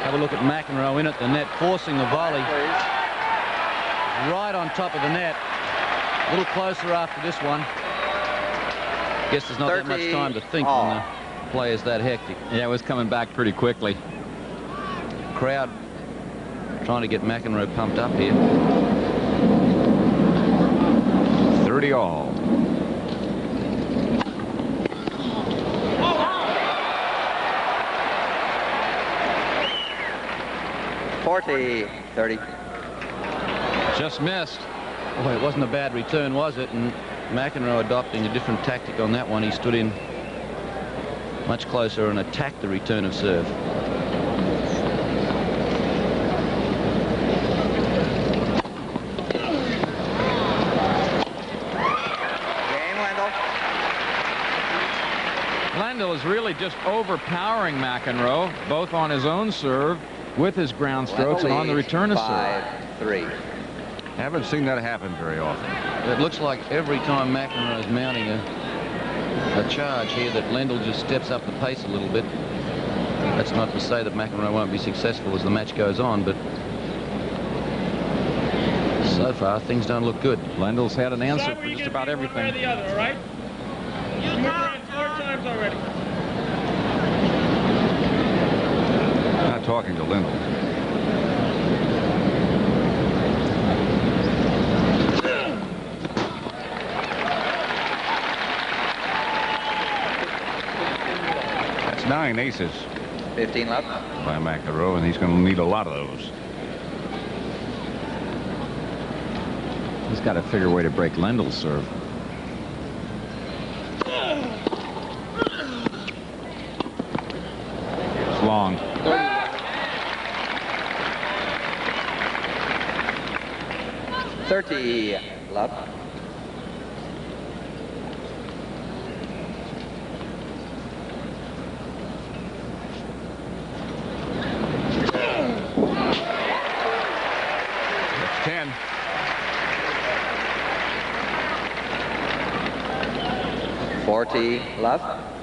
have a look at McEnroe in at the net, forcing the volley right on top of the net. A little closer after this one. Guess there's not that much time to think when the play is that hectic. Yeah, it was coming back pretty quickly. Crowd trying to get McEnroe pumped up here. 30 all. .40, 30. Just missed. Boy, it wasn't a bad return, was it? And McEnroe adopting a different tactic on that one. He stood in much closer and attacked the return of serve. Lendl is really just overpowering McEnroe, both on his own serve with his ground strokes and on the return of serve. 5-3. Haven't seen that happen very often. It looks like every time McEnroe is mounting a charge here that Lendl just steps up the pace a little bit. That's not to say that McEnroe won't be successful as the match goes on, but so far things don't look good. Lendl's had an answer for just about everything. One way or the other, all right? Four times already. Not talking to Lendl. That's 9 aces 15 left. by McEnroe, and he's going to need a lot of those. He's got to figure a way to break Lendl's serve. It's long. .30 left. That's 10. .40 left.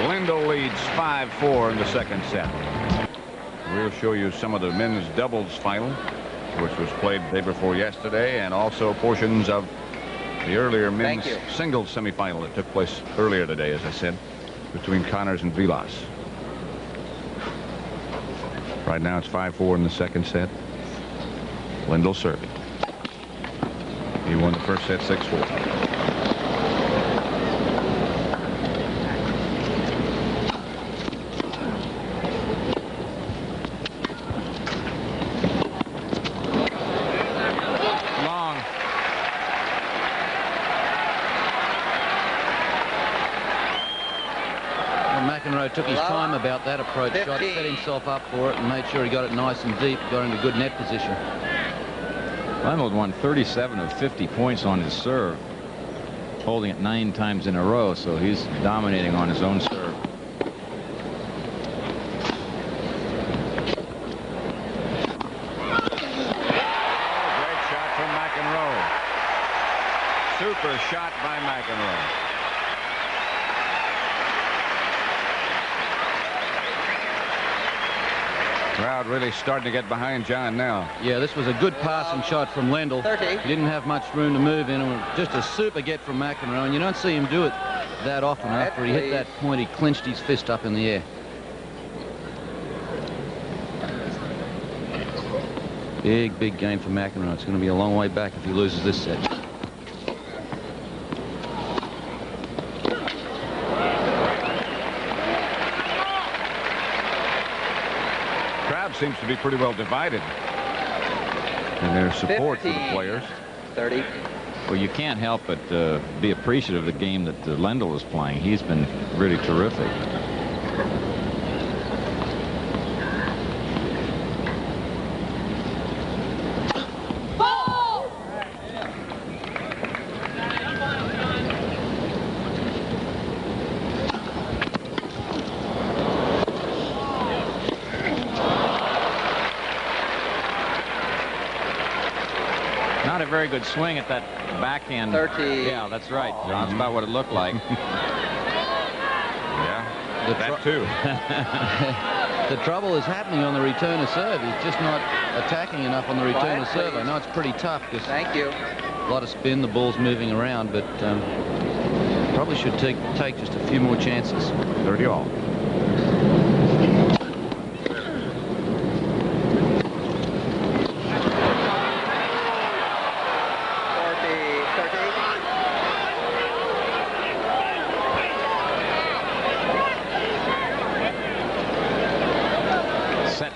Lendl leads 5-4 in the second set. We'll show you some of the men's doubles final, which was played the day before yesterday, and also portions of the earlier men's singles semifinal that took place earlier today, as I said, between Connors and Vilas. Right now it's 5-4 in the second set. Lendl serving. He won the first set 6-4. McEnroe took his time about that approach shot, set himself up for it, and made sure he got it nice and deep, got into good net position. Lendl won 37 of 50 points on his serve, holding it 9 times in a row, so he's dominating on his own serve. Great shot from McEnroe. Super shot by McEnroe. Crowd really starting to get behind John now. Yeah, this was a good passing shot from Lendl. He didn't have much room to move in. It was just a super get from McEnroe, and you don't see him do it that often. After he hit that point, he clenched his fist up in the air. Big, big game for McEnroe. It's going to be a long way back if he loses this set. seems to be pretty well divided in their support for the players. 30. Well, you can't help but be appreciative of the game that Lendl is playing. He's been really terrific. Not a very good swing at that backhand. 30. Yeah, that's right. That's about what it looked like. Yeah, that too. The trouble is happening on the return of serve. He's just not attacking enough on the return of serve. I know it's pretty tough because Thank you. a lot of spin, the ball's moving around, but probably should take just a few more chances. 30 all.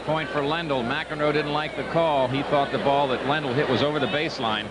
Point for Lendl. McEnroe didn't like the call. He thought the ball that Lendl hit was over the baseline.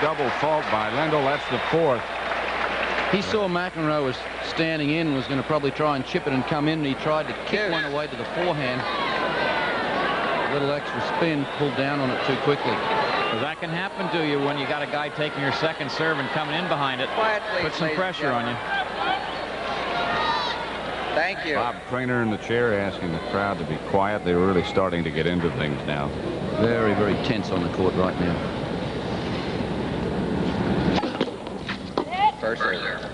Double fault by Lendl. That's the fourth. He saw McEnroe was standing in, was going to probably try and chip it and come in, and he tried to kick one away to the forehand. A little extra spin, pulled down on it too quickly. Well, that can happen to you when you got a guy taking your second serve and coming in behind it. Put some pressure on you. Thank you. Bob Trainer in the chair asking the crowd to be quiet. They're really starting to get into things now. Very, very tense on the court right now. First serve.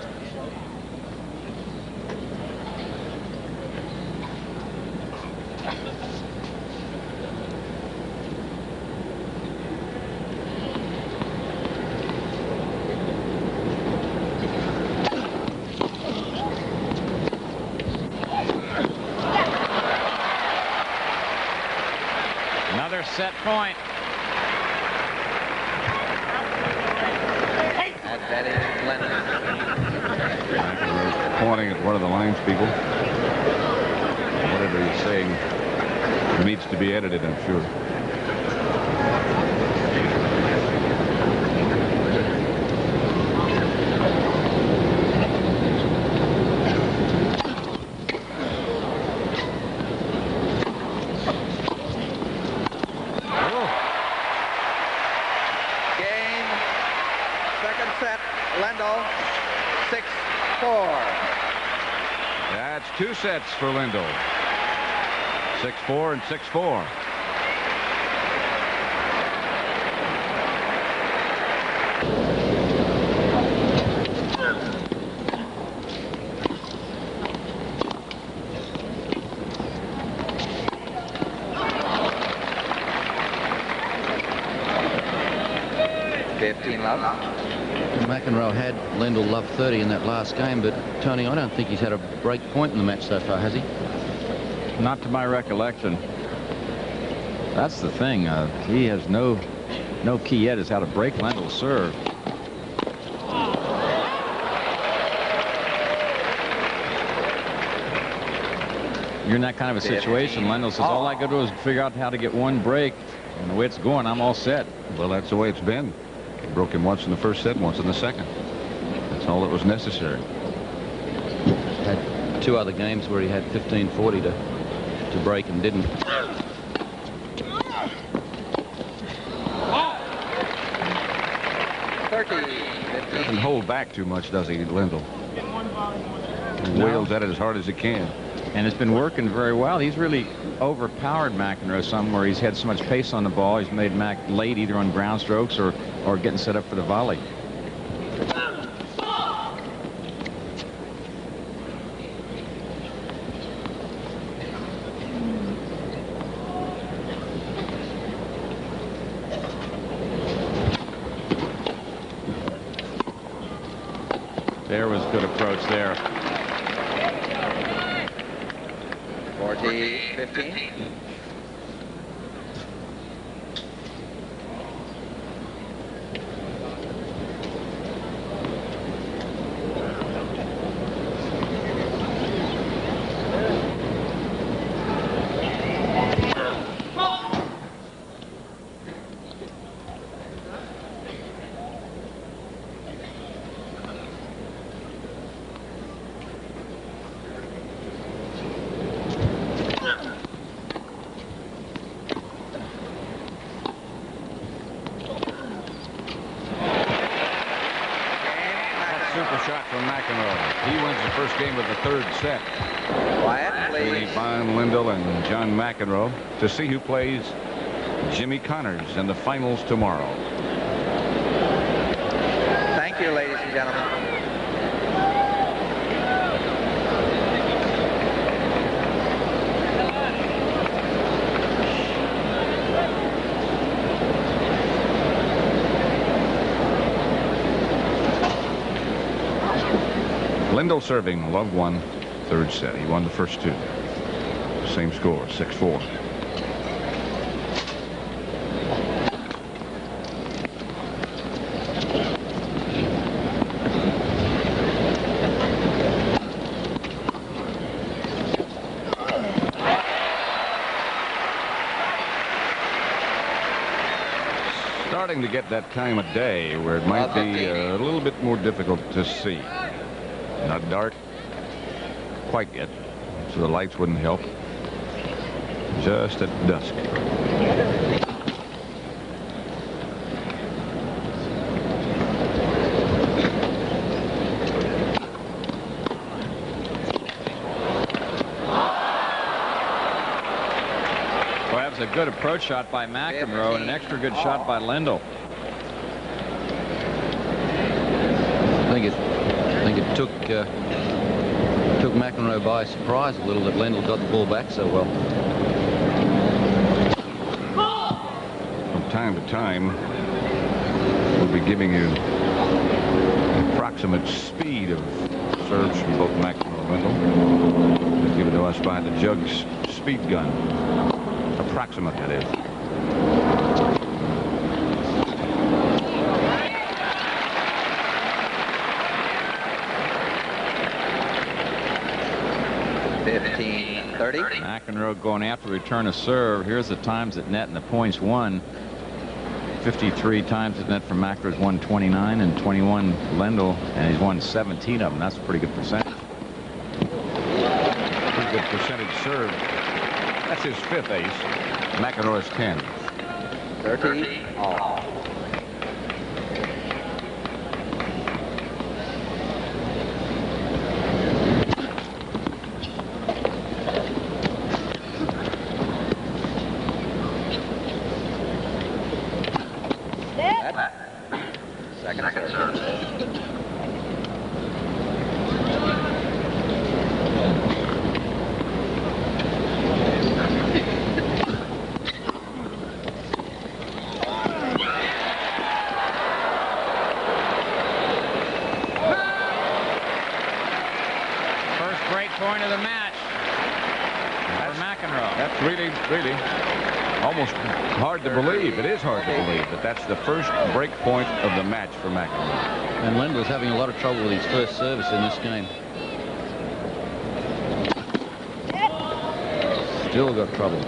Another set point. McEnroe's pointing at one of the lines people. Whatever he's saying needs to be edited, I'm sure. Lendl, 6-4. That's two sets for Lendl. 6-4 and 6-4. McEnroe had Lendl love 30 in that last game, but Tony, I don't think he's had a break point in the match so far, has he? Not to my recollection. That's the thing. He has no key yet as how to break Lendl's serve. You're in that kind of a situation. Lendl says, all I got to do is figure out how to get one break, and the way it's going, I'm all set. Well, that's the way it's been. He broke him once in the first set, once in the second. That's all that was necessary. Had two other games where he had 15-40 to break and didn't. Doesn't hold back too much, does he, Lendl? He wails at it as hard as he can. And it's been working very well. He's really overpowered McEnroe some where he's had so much pace on the ball. He's made Mac late either on ground strokes or getting set up for the volley. There was good approach there. 40-15. Super shot from McEnroe. He wins the first game of the third set. Quiet, Between please. Yvonne Lendl and John McEnroe to see who plays Jimmy Connors in the finals tomorrow. Thank you, ladies and gentlemen. Lendl serving, love one, third set. He won the first two. Same score, 6-4. Starting to get that time of day where it might be a little bit more difficult to see. Not dark quite yet, so the lights wouldn't help. Just at dusk. Well, that was a good approach shot by McEnroe and an extra good shot by Lendl. I think it took McEnroe by surprise a little that Lendl got the ball back so well. From time to time, we'll be giving you the approximate speed of serves from both McEnroe and Lendl. It's given to us by the Jugs speed gun. Approximate, that is. McEnroe going after return of serve. Here's the times at net and the points won. 53 times at net for McEnroe's 129 and 21 Lendl, and he's won 17 of them. That's a pretty good percentage. Pretty good percentage served. That's his fifth ace. McEnroe's 10. 30 all. Second serve. First break point of the match for McEnroe. That's really almost hard to believe. It is hard to believe that that's the first break point of the match for McEnroe. And Lendl's having a lot of trouble with his first service in this game. Still got trouble.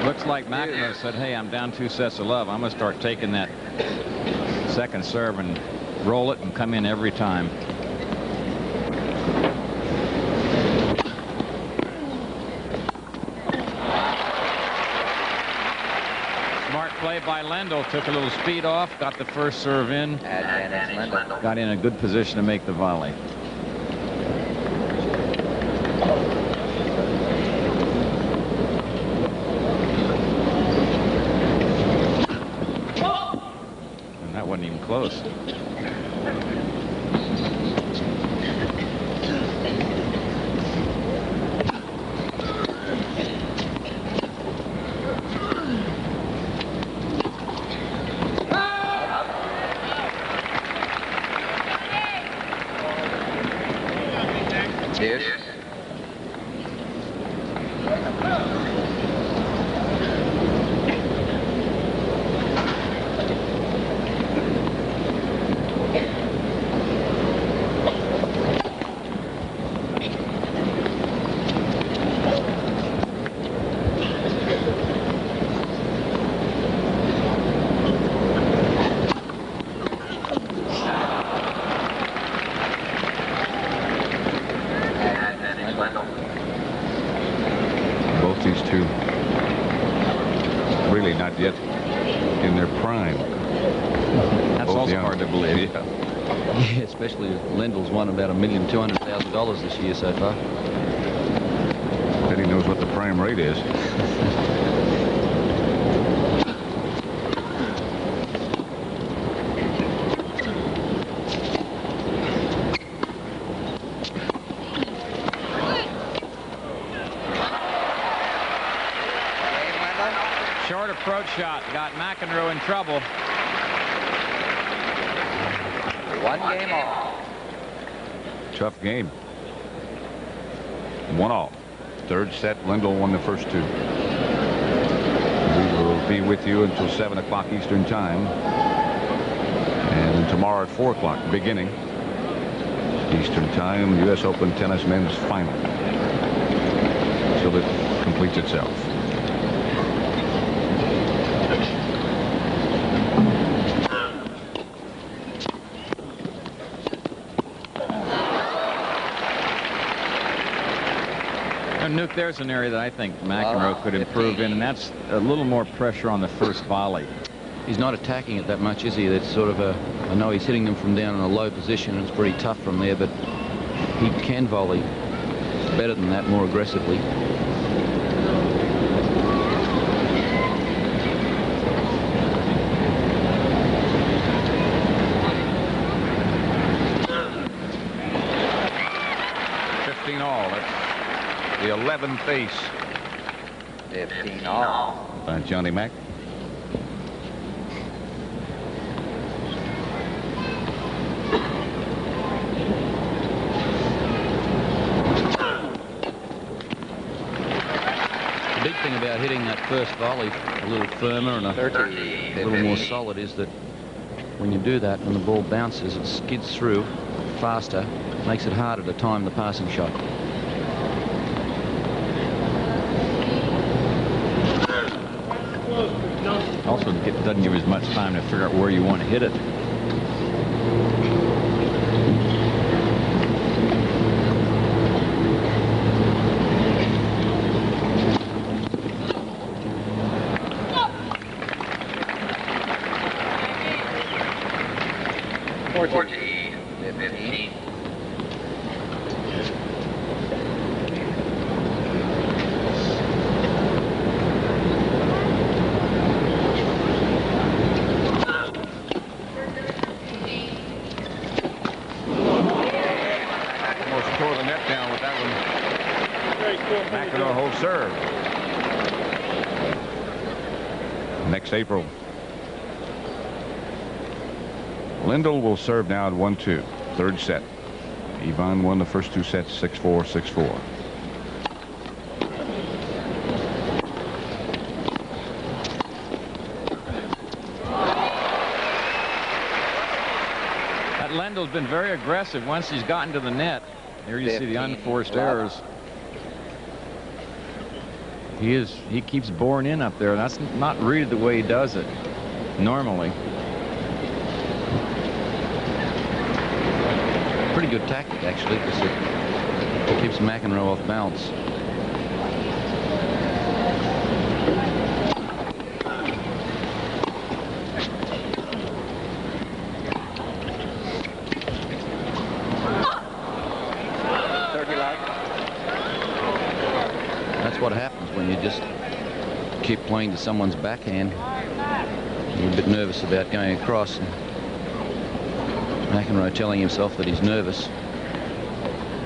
Looks like McEnroe said, hey, I'm down 2 sets of love. I'm going to start taking that second serve and roll it and come in every time. Smart play by Lendl. Took a little speed off, got the first serve in. Advantage Lendl. Got in a good position to make the volley. And that wasn't even close. really not yet in their prime. That's Both also young. hard to believe. Yeah. Yeah, especially Lendl's won about $1,200,000 this year so far. Bet he knows what the prime rate is. Short approach shot got McEnroe in trouble. 1 game all. Tough game. 1-all. Third set, Lendl won the first 2. We will be with you until 7 o'clock Eastern Time. And tomorrow at 4 o'clock, beginning Eastern Time, U.S. Open Tennis Men's Final. So it completes itself. Nuke, there's an area that I think McEnroe could improve in, and that's a little more pressure on the first volley. He's not attacking it that much, is he? That's sort of a... I know he's hitting them from down in a low position, and it's pretty tough from there, but he can volley better than that, more aggressively. The 11th ace 15 all. by Johnny Mac. The big thing about hitting that first volley a little firmer and a little more solid is that when you do that, when the ball bounces, it skids through faster, makes it harder to time the passing shot. Also, it doesn't give you as much time to figure out where you want to hit it. McEnroe holds serve. Next April. Lendl will serve now at 1-2. Third set. Ivan won the first 2 sets 6-4, 6-4. Lendl's been very aggressive once he's gotten to the net. Here you see the unforced errors. He keeps boring in up there. That's not really the way he does it normally. Pretty good tactic, actually, because it keeps McEnroe off balance. What happens when you just keep playing to someone's backhand. You're a bit nervous about going across. And McEnroe telling himself that he's nervous.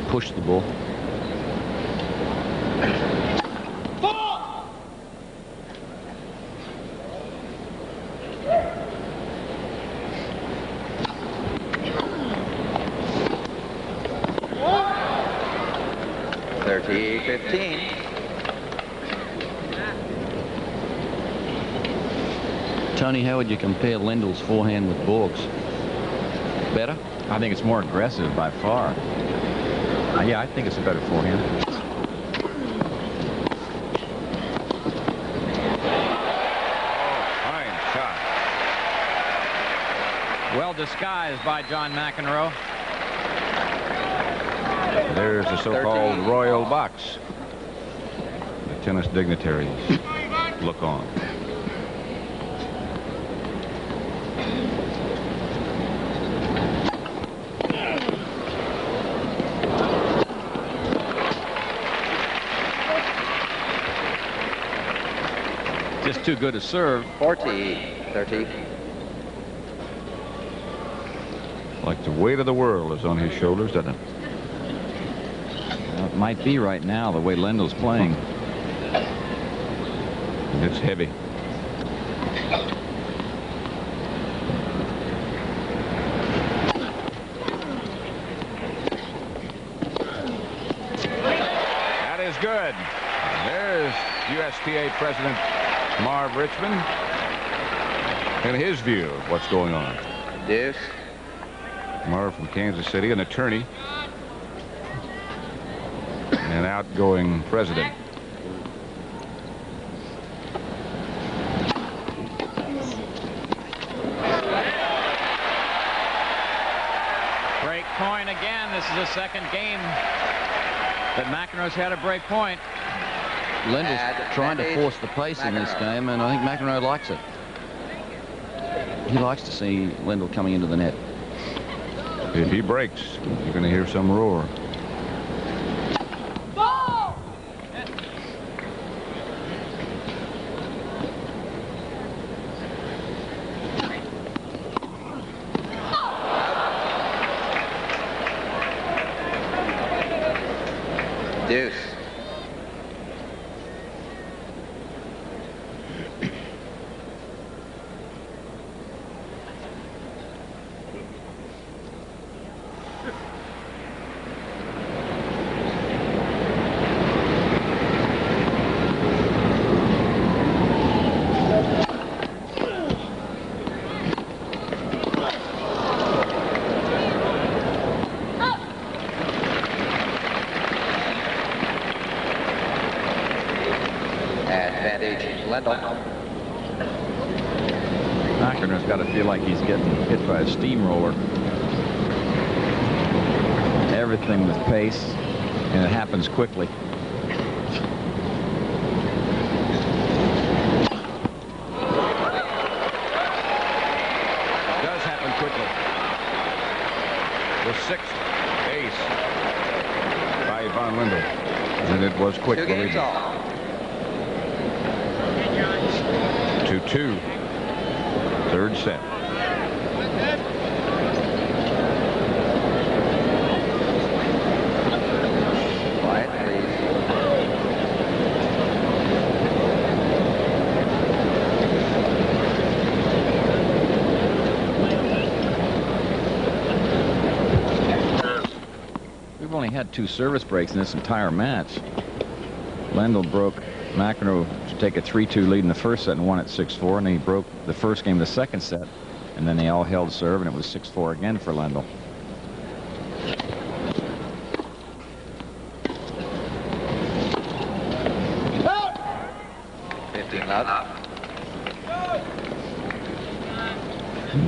Push the ball. Tony, how would you compare Lendl's forehand with Borg's? Better? I think it's more aggressive by far. Yeah, I think it's a better forehand. Fine shot. Well disguised by John McEnroe. There's the so-called royal box. The tennis dignitaries look on. Just too good to serve. 40-30. Like the weight of the world is on his shoulders, doesn't it? Well, it might be right now, the way Lendl's playing. It's heavy. That is good. There's USTA President Marv Richmond and his view of what's going on. Deuce. Marv from Kansas City, an attorney, an outgoing president. Break point again. This is the second game that McEnroe's had a break point. Lendl's trying to force the pace in this game, and I think McEnroe likes it. He likes to see Lendl coming into the net. If he breaks, you're going to hear some roar. Deuce. Advantage, Lendl. McEnroe's got to feel like he's getting hit by a steamroller. Everything with pace, and it happens quickly. It does happen quickly. The sixth ace by Ivan Lendl. And it was quick. 2 games all. 2-2. Third set. Quiet, please. We've only had 2 service breaks in this entire match. Lendl broke McEnroe to take a 3-2 lead in the first set and won at 6-4, and then he broke the first game of the second set, and then they all held serve, and it was 6-4 again for Lendl.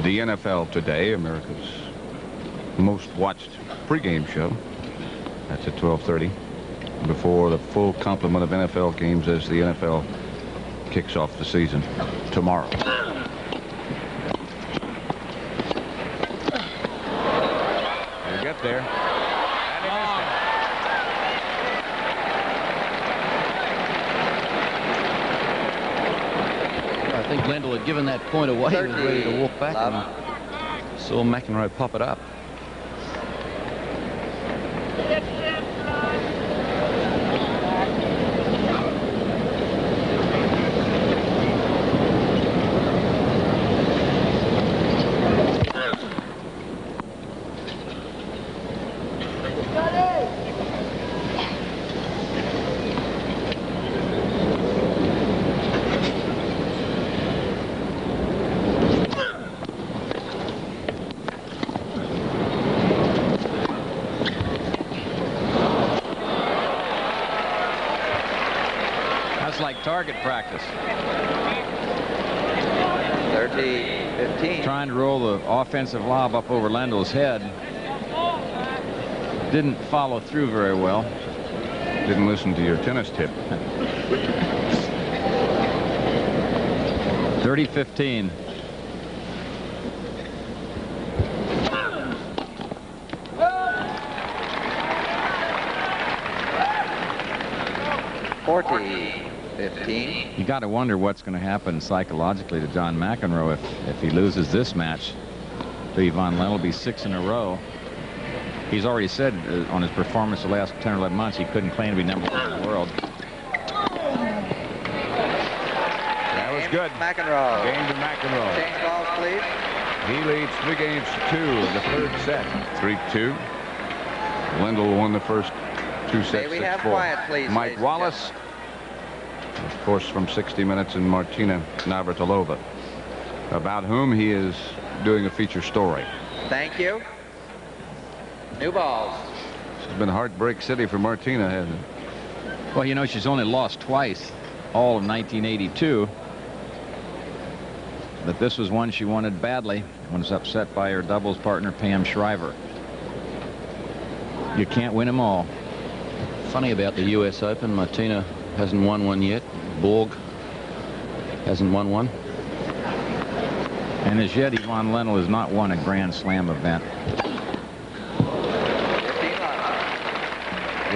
The NFL Today, America's most watched pregame show. That's at 12:30. Before the full complement of NFL games as the NFL kicks off the season tomorrow. He'll get there. And he missed it. I think Lendl had given that point away. He was ready to walk back and saw McEnroe pop it up. Like target practice. 30-15. Trying to roll the offensive lob up over Lendl's head. Didn't follow through very well. Didn't listen to your tennis tip. 30-15. 40-15. You got to wonder what's going to happen psychologically to John McEnroe if he loses this match to Ivan Lendl. It'll be 6 in a row. He's already said on his performance the last 10 or 11 months he couldn't claim to be number 1 in the world. That was good. McEnroe. Game to McEnroe. Change balls, please. He leads 3-2 in the third set. 3-2. Lendl won the first 2 sets. May we have 6-4. quiet, please, Mike ladies and Wallace, of course, from 60 Minutes, and Martina Navratilova, about whom he is doing a feature story. Thank you. New balls. It's been Heartbreak City for Martina, hasn't it? Well, you know, she's only lost twice, all of 1982. But this was one she wanted badly. Was upset by her doubles partner, Pam Shriver. You can't win them all. Funny about the US Open, Martina hasn't won one yet. Borg hasn't won one. And as yet, Ivan Lendl has not won a Grand Slam event.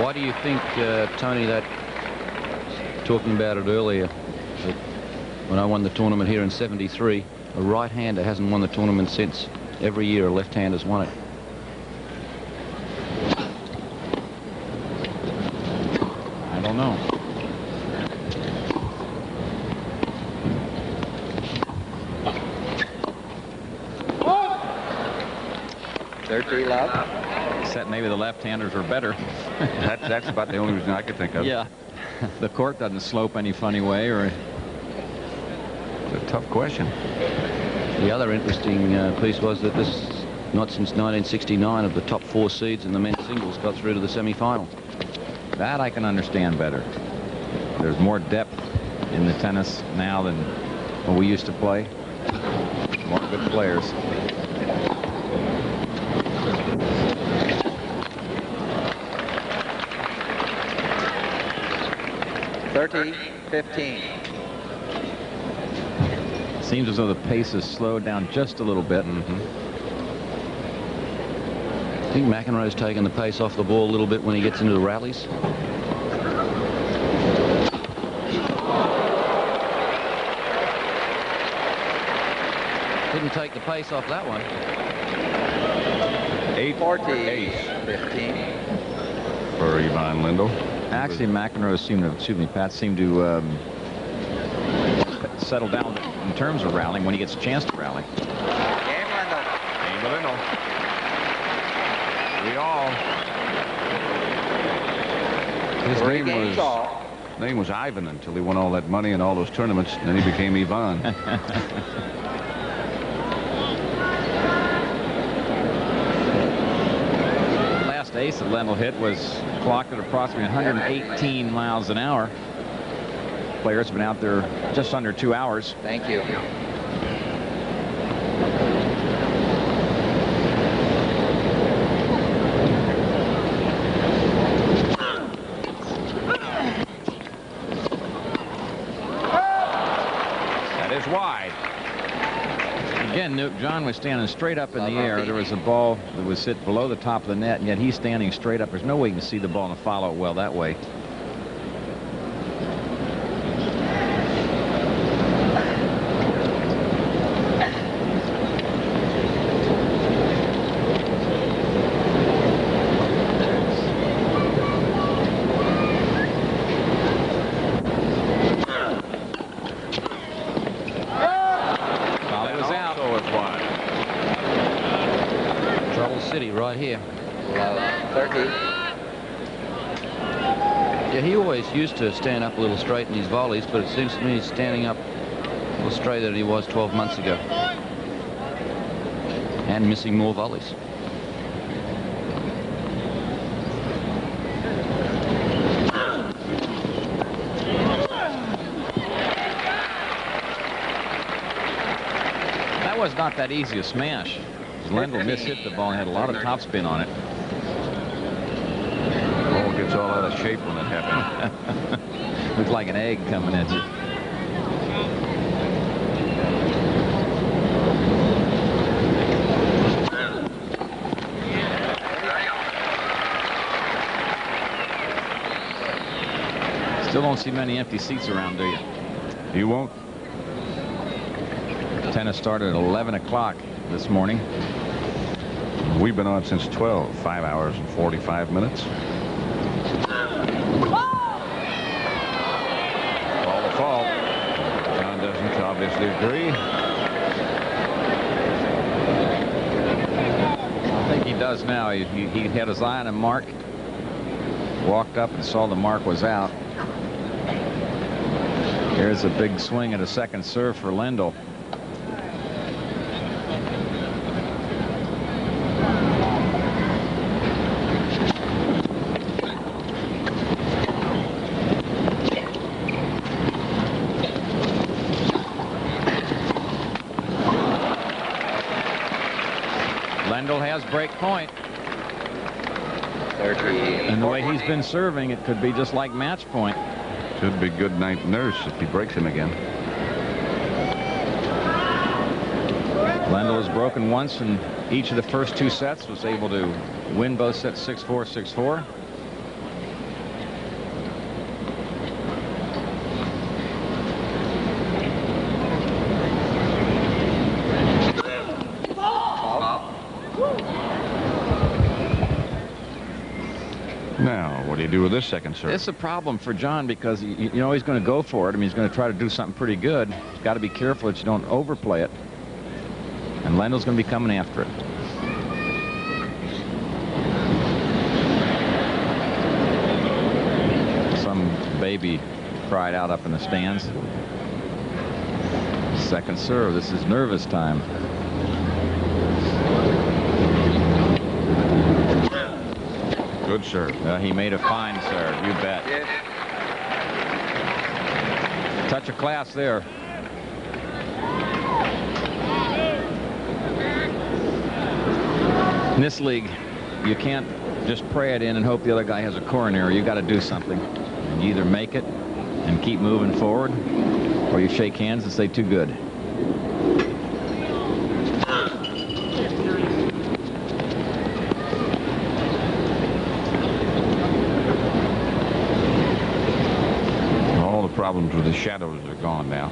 Why do you think, Tony, that talking about it earlier, that when I won the tournament here in '73, a right-hander hasn't won the tournament since. Every year a left-hander's won it. I don't know. Thirty love. Except maybe the left-handers are better. That's about the only reason I could think of. Yeah. The court doesn't slope any funny way, or It's a tough question. The other interesting piece was that this, not since 1969, of the top 4 seeds in the men's singles got through to the semi-final. that I can understand better. There's more depth in the tennis now than when we used to play. More good players. $30-15. Seems as though the pace has slowed down just a little bit. I think McEnroe's taken the pace off the ball a little bit when he gets into the rallies. Didn't take the pace off that one. 8-14-15. For Ivan Lendl. Actually, McEnroe seemed to, Pat seemed to settle down in terms of rallying when he gets a chance to rally. Game Lendl. Game to Lendl. His Three games all. name was Ivan until he won all that money and all those tournaments, and then he became Ivan. Last ace that Lendl hit was clocked at approximately 118 miles an hour. Player's been out there just under 2 hours. Thank you. That is wide. Again, John was standing straight up in the air. There was a ball that was hit below the top of the net, and yet he's standing straight up. There's no way you can see the ball and follow it well that way. Right here. 30. Yeah, he always used to stand up a little straight in his volleys, but it seems to me he's standing up a little straighter than he was 12 months ago. And missing more volleys. That was not that easy a smash. Lendl mishit the ball and had a lot of topspin on it. Ball gets all out of shape when it happens. Looks like an egg coming at you. Still won't see many empty seats around, do you? You won't. Tennis started at 11 o'clock this morning. We've been on since 12, 5 hours and 45 minutes. Ball to fall. John doesn't obviously agree. I think he does now. He had his eye on a mark, walked up and saw the mark was out. Here's a big swing at a second serve for Lendl. Lendl has break point. And the way he's been serving, it could be just like match point. Should be good night nurse if he breaks him again. Lendl has broken once in each of the first 2 sets, was able to win both sets 6-4, 6-4. Now, what do you do with this second serve? It's a problem for John because you know he's going to go for it. I mean, he's going to try to do something pretty good. He's got to be careful that you don't overplay it. And Lendl's going to be coming after it. Some baby cried out up in the stands. Second serve. This is nervous time. Good serve. He made a fine serve, you bet. Touch of class there. In this league, you can't just pray it in and hope the other guy has a coronary. You got to do something. And you either make it and keep moving forward, or you shake hands and say too good. Problems with the shadows are gone now.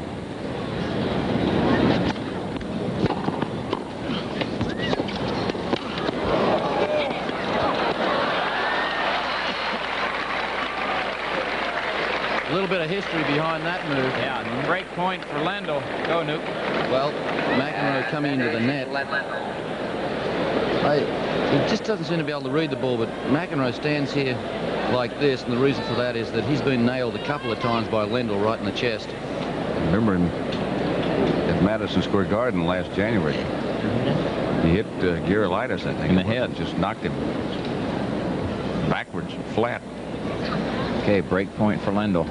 A little bit of history behind that move. Yeah, break point for Lendl. Go, Nuke. Well, McEnroe coming into the net. He just doesn't seem to be able to read the ball, but McEnroe stands here like this, and the reason for that is that he's been nailed a couple of times by Lendl right in the chest. Remember at Madison Square Garden last January, he hit Gerolitis, I think, in the head. Just knocked him backwards, flat. Okay, break point for Lendl.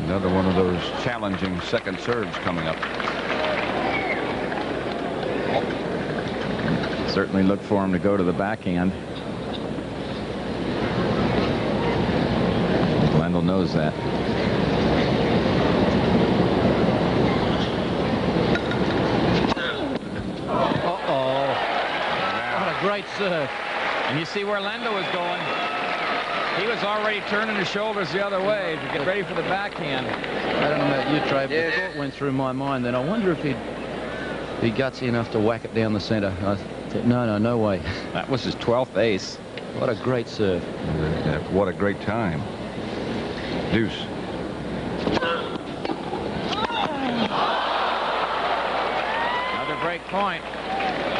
Another one of those challenging second serves coming up. Certainly look for him to go to the backhand. Lendl knows that. Uh-oh. What a great serve. And you see where Lendl was going. He was already turning his shoulders the other way to get ready for the backhand. I don't know about you, Trey, but the thought went through my mind then. I wonder if he'd be gutsy enough to whack it down the center. I said, no way. That was his 12th ace. What a great serve. What a great time. Deuce. Another break point.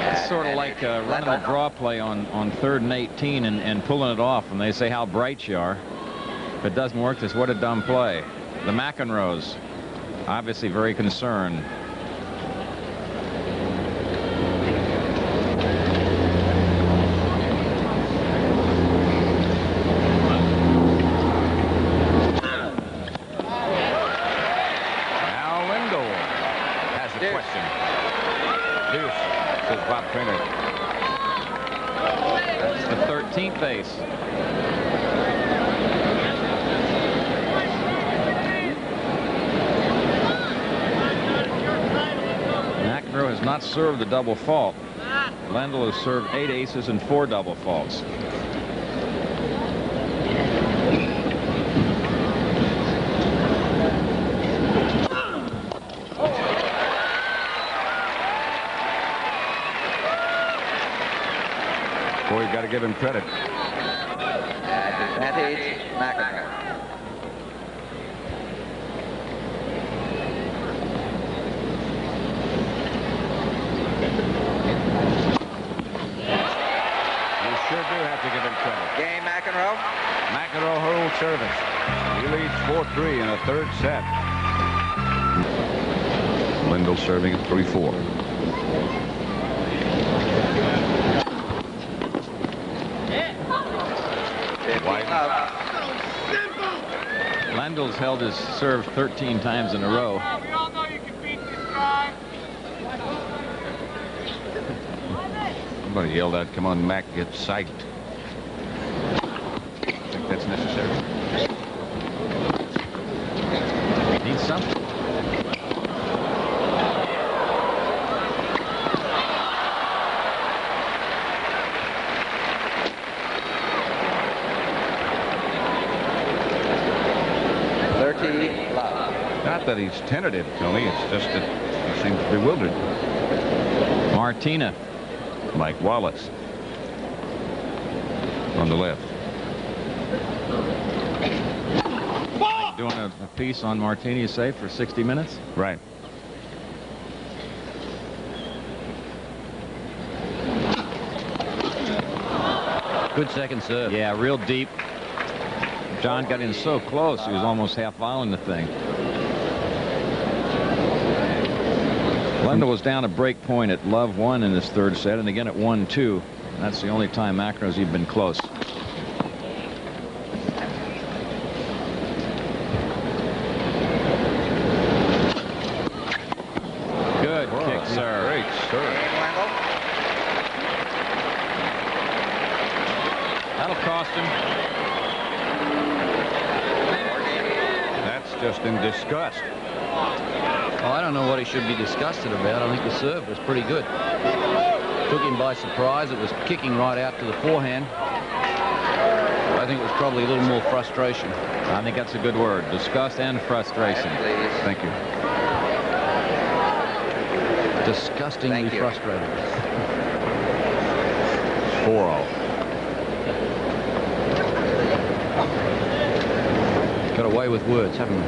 It's sort of like running a draw play on 3rd and 18 and pulling it off. And they say how bright you are. If it doesn't work, this what a dumb play. The McEnroes, obviously very concerned. That's the 13th ace. McEnroe has not served the double fault. Lendl has served 8 aces and 4 double faults. to give him credit. Advantage, McEnroe. Sure do have to give him credit. Game, McEnroe. McEnroe holds service. He leads 4-3 in a third set. Lendl serving at 3-4. Lendl's held his serve 13 times in a row. We all know you can beat this guy. Somebody yelled out, "Come on, Mac, get psyched." I think that's necessary. Needs something. Not that he's tentative, Tony. It's just that he seems bewildered. Martina. Mike Wallace on the left. Doing a piece on Martini, you say, for 60 minutes? Right. Good second serve. Yeah, real deep. John got in so close, he was almost half fouling the thing. Lendl was down a break point at love 1 in this third set, and again at 1-2. That's the only time McEnroe's even been close. Good kick, sir. Great serve. That'll cost him. That's just in disgust. Oh, I don't know what he should be disgusted about. I think the serve was pretty good. Took him by surprise. It was kicking right out to the forehand. I think it was probably a little more frustration. I think that's a good word. Disgust and frustration. Thank you. Disgustingly frustrated. 4-all. Got away with words, haven't we?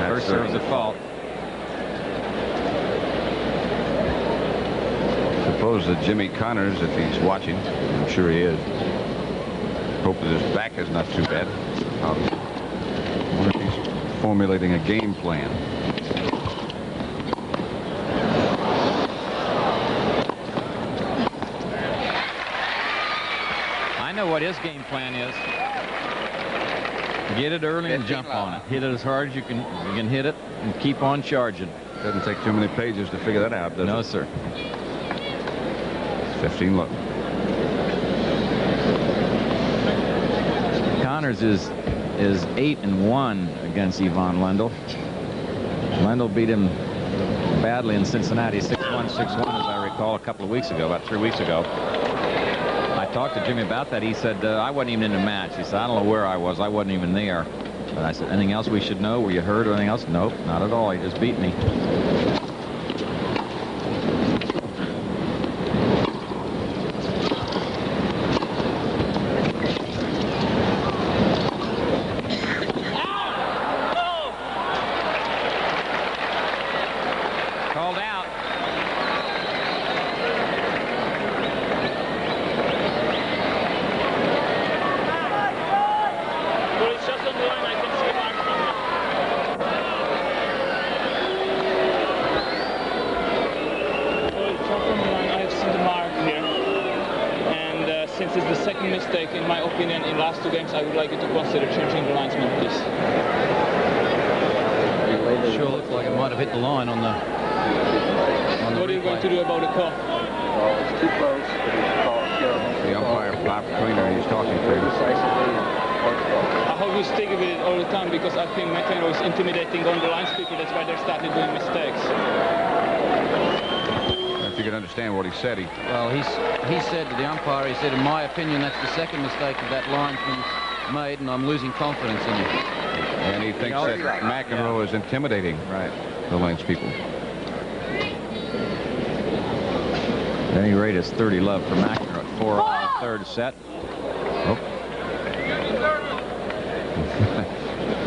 First serve's at fault. Suppose that Jimmy Connors, if he's watching, I'm sure he is, hope that his back is not too bad. I wonder if he's formulating a game plan. I know what his game plan is. Get it early and jump on it. Hit it as hard as you can hit it and keep on charging. Doesn't take too many pages to figure that out, does it? No, sir. 15 look. Connors is 8-1 against Ivan Lendl. Lendl beat him badly in Cincinnati, 6-1, 6-1, as I recall, a couple of weeks ago, about 3 weeks ago. I talked to Jimmy about that. He said, I wasn't even in the match. He said, I don't know where I was. I wasn't even there. But I said, anything else we should know? Were you hurt or anything else? Nope, not at all. He just beat me. Since it's the second mistake, in my opinion, in last 2 games, I would like you to consider changing the linesman, please. It sure looked like it might have hit the line on the What are you going to do about the call? Well, it's too close, but it's called still. The umpire, Bob Cleaner, he's talking to. I hope you stick with it all the time, because I think McEnroe is intimidating on the lines people. That's why they're starting doing mistakes. If you could understand what he said, Well, he said to the umpire, he said, in my opinion, that's the second mistake that linesman made, and I'm losing confidence in him. and he thinks that McEnroe is intimidating Right. the lines people. At any rate, it's 30 love for McEnroe. 4-all third set. Oh.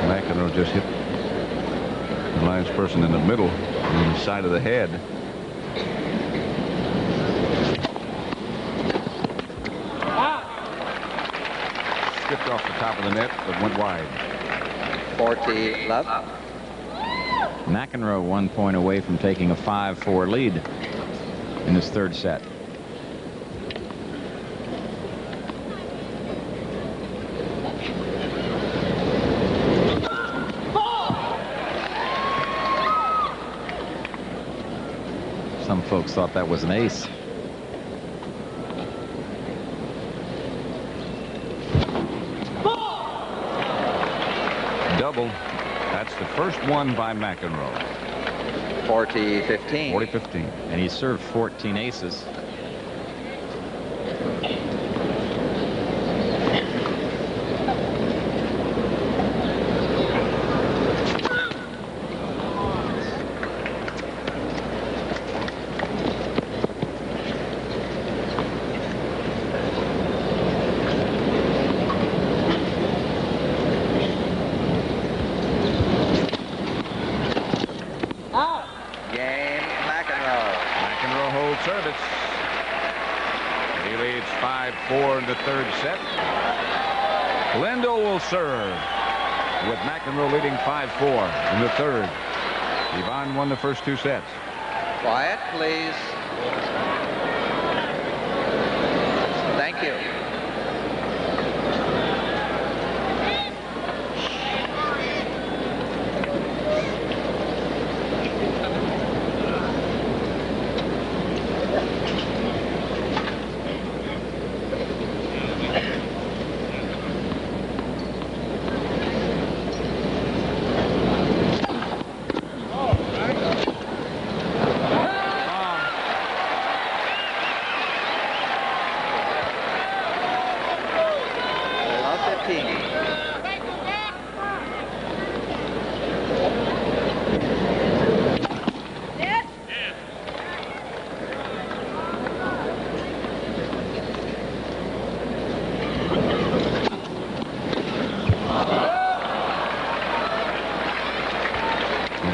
McEnroe just hit the last person in the middle, on the side of the head. Skipped off the top of the net, but went wide. 40 love. McEnroe 1 point away from taking a 5-4 lead in this third set. Some folks thought that was an ace. Double. That's the first one by McEnroe. 40-15. 40-15. And he served 14 aces. Game, McEnroe. McEnroe holds service. He leads 5-4 in the third set. Lendl will serve, with McEnroe leading 5-4 in the third. Yvonne won the first 2 sets. Quiet, please. Thank you.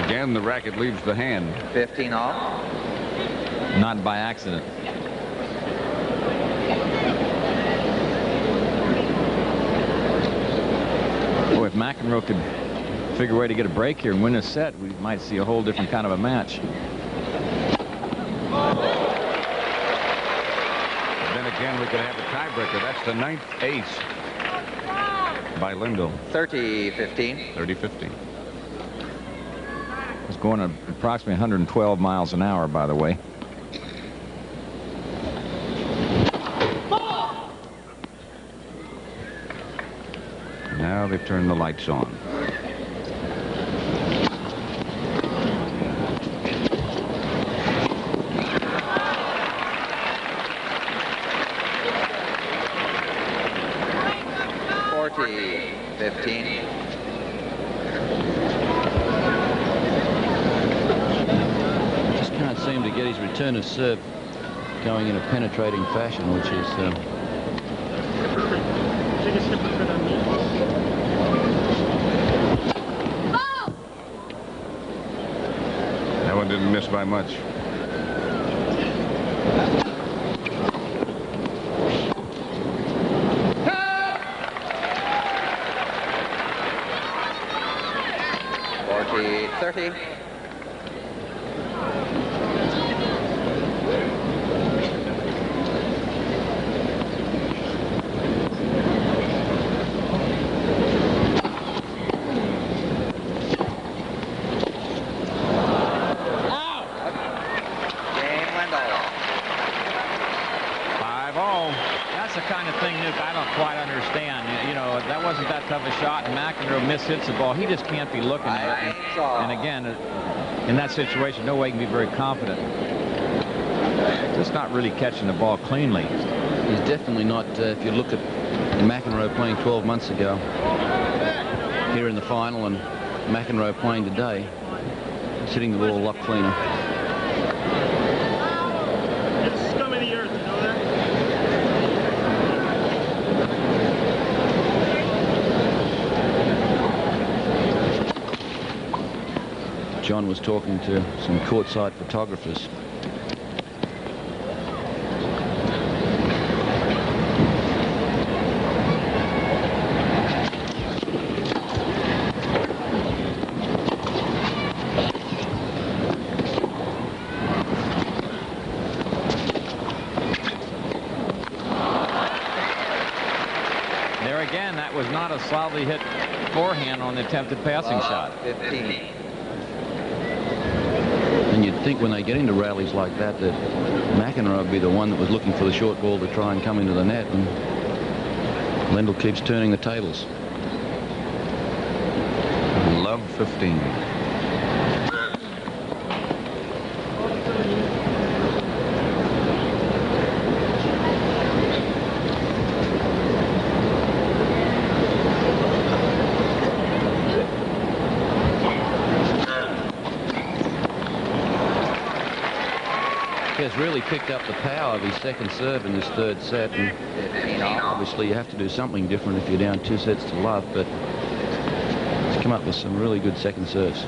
Again, the racket leaves the hand. 15 all. Not by accident. Boy, if McEnroe could figure a way to get a break here and win a set, we might see a whole different kind of a match. Then again, we could have a tiebreaker. That's the 9th ace by Lendl. 30-15. 30-15. It's going at approximately 112 miles an hour, by the way. Now they've turned the lights on. Just can't seem to get his return of serve going in a penetrating fashion, which is That one didn't miss by much. $30. Quite understand. You know, that wasn't that tough a shot, and McEnroe mishits the ball. He just can't be looking at it. And again, in that situation, no way he can be very confident. Just not really catching the ball cleanly. He's definitely not. If you look at McEnroe playing 12 months ago here in the final, and McEnroe playing today, he's hitting the ball a lot cleaner. It's scum of the John was talking to some courtside photographers. There again, that was not a solidly hit forehand on the attempted passing shot. 15. And you'd think when they get into rallies like that, that McEnroe would be the one that was looking for the short ball to try and come into the net, and Lendl keeps turning the tables. Love 15. Has really picked up the power of his second serve in this third set, and obviously you have to do something different if you're down 2 sets to love, but he's come up with some really good second serves.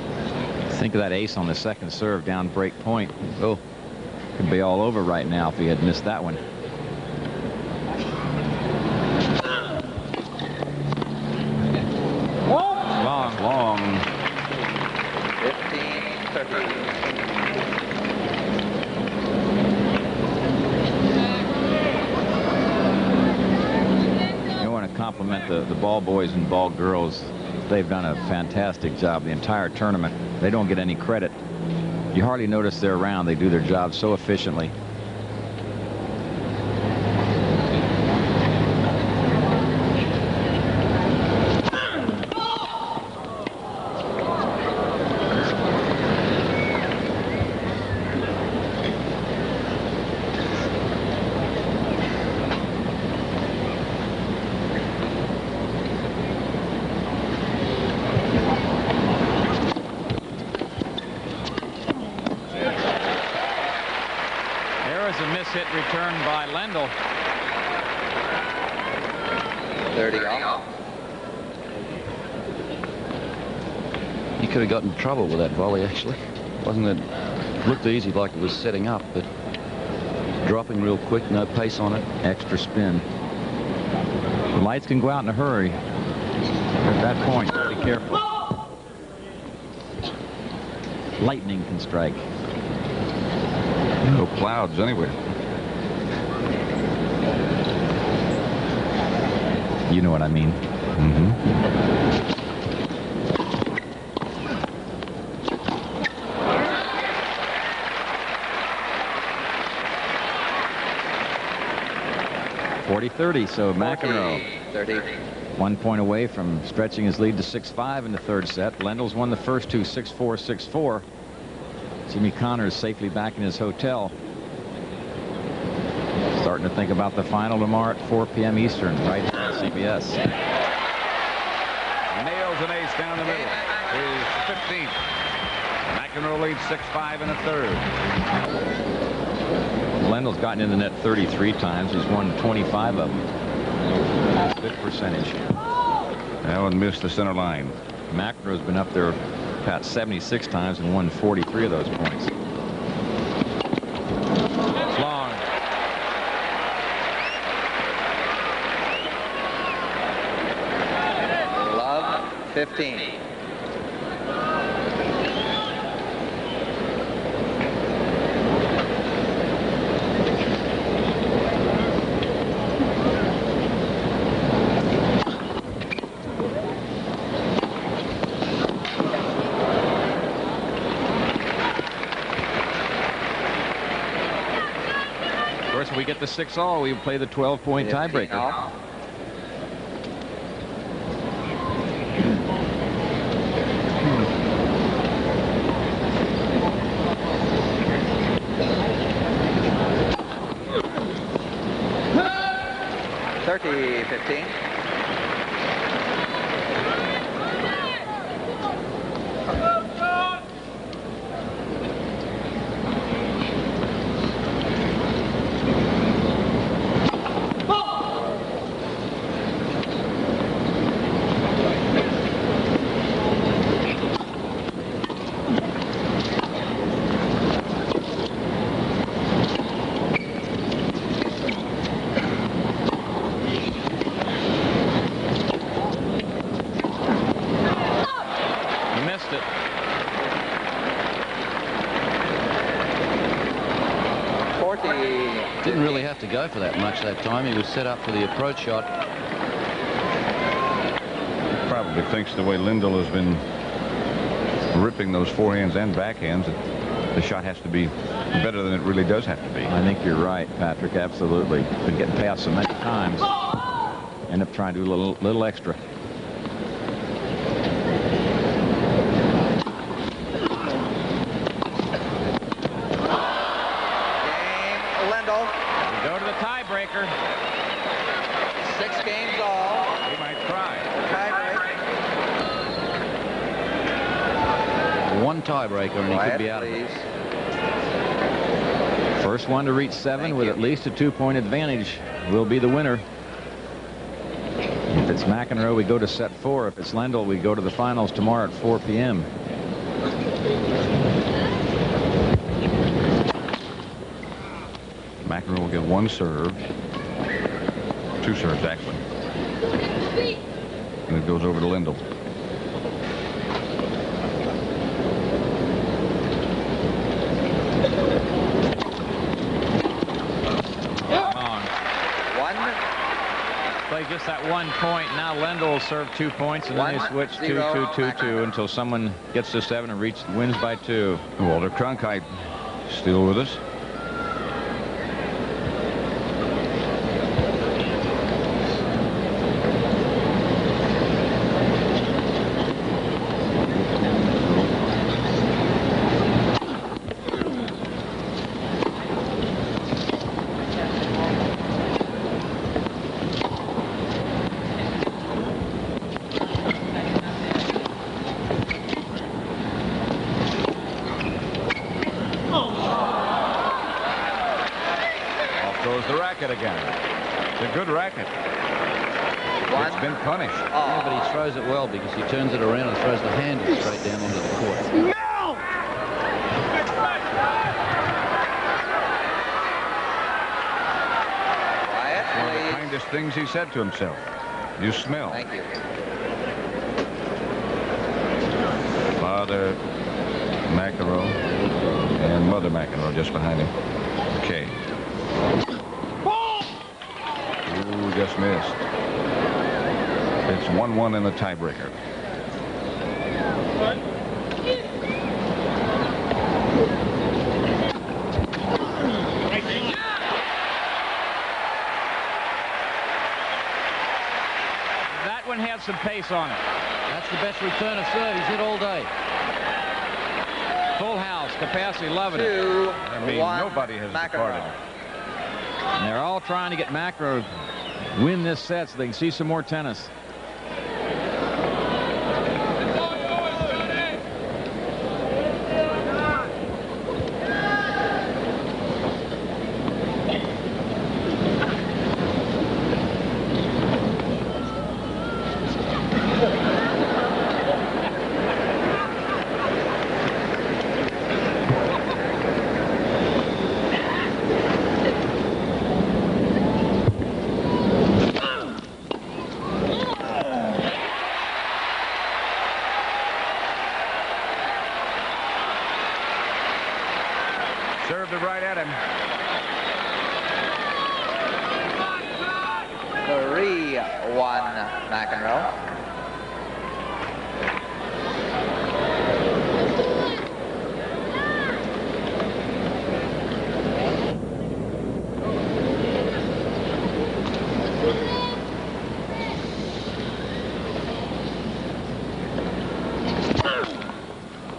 Think of that ace on the second serve down break point. Oh, could be all over right now if he had missed that one. Long. 15-13. Compliment the ball boys and ball girls. They've done a fantastic job the entire tournament. They don't get any credit. You hardly notice they're around. They do their job so efficiently. Hit return by Lendl. 30 off. He could have gotten in trouble with that volley, actually. Wasn't it? Looked easy, like it was setting up, but dropping real quick, no pace on it. Extra spin. The lights can go out in a hurry. At that point, be careful. Lightning can strike. No clouds anywhere. You know what I mean. Mm-hmm. .40-30, so McEnroe 30. 1 point away from stretching his lead to 6-5 in the third set. Lendl's won the first two 6-4, 6-4. Jimmy Connors safely back in his hotel. Starting to think about the final tomorrow at 4 p.m. Eastern, right here on CBS. Nails an ace down the middle. His 15th. McEnroe leads 6-5 in the third. Lendl's gotten in the net 33 times. He's won 25 of them. Good percentage. Allen missed the center line. McEnroe's been up there about 76 times and won 43 of those points. Long. Love 15. If we get the 6-all, we play the 12-point tiebreaker. 30-15. have to go for that much that time. He was set up for the approach shot. Probably thinks the way Lendl has been ripping those forehands and backhands, that the shot has to be better than it really does have to be. I think you're right, Patrick. Absolutely. Been getting past so many times. End up trying to do a little extra. Lendl. We go to the tiebreaker. 6 games all. He might try. Tiebreak. One tiebreaker, and he could be out of it. First one to reach 7 with at least a 2-point advantage will be the winner. If it's McEnroe, we go to set 4. If it's Lendl, we go to the finals tomorrow at 4 p.m. McEnroe will get 1 serve. 2 serves, actually. And it goes over to Lendl. Play just that 1 point. Now Lendl will serve 2 points, and then they switch 2-2-2-2 until someone gets to 7 and wins by 2. Walter Cronkite still with us. Again. It's a good racket. It's been punished. Yeah, but he throws it well because he turns it around and throws the handle straight down onto the court. No! One of the kindest things he said to himself. You smell. Thank you. Father McEnroe and Mother McEnroe just behind him. Okay. Ooh, just missed. It's 1-1 in the tiebreaker. That one had some pace on it. That's the best return of serve he's hit all day. Full house, capacity, loving it. 2-1. I mean, nobody has departed. And they're all trying to get McEnroe win this set so they can see some more tennis. Served it right at him. 3-1 McEnroe.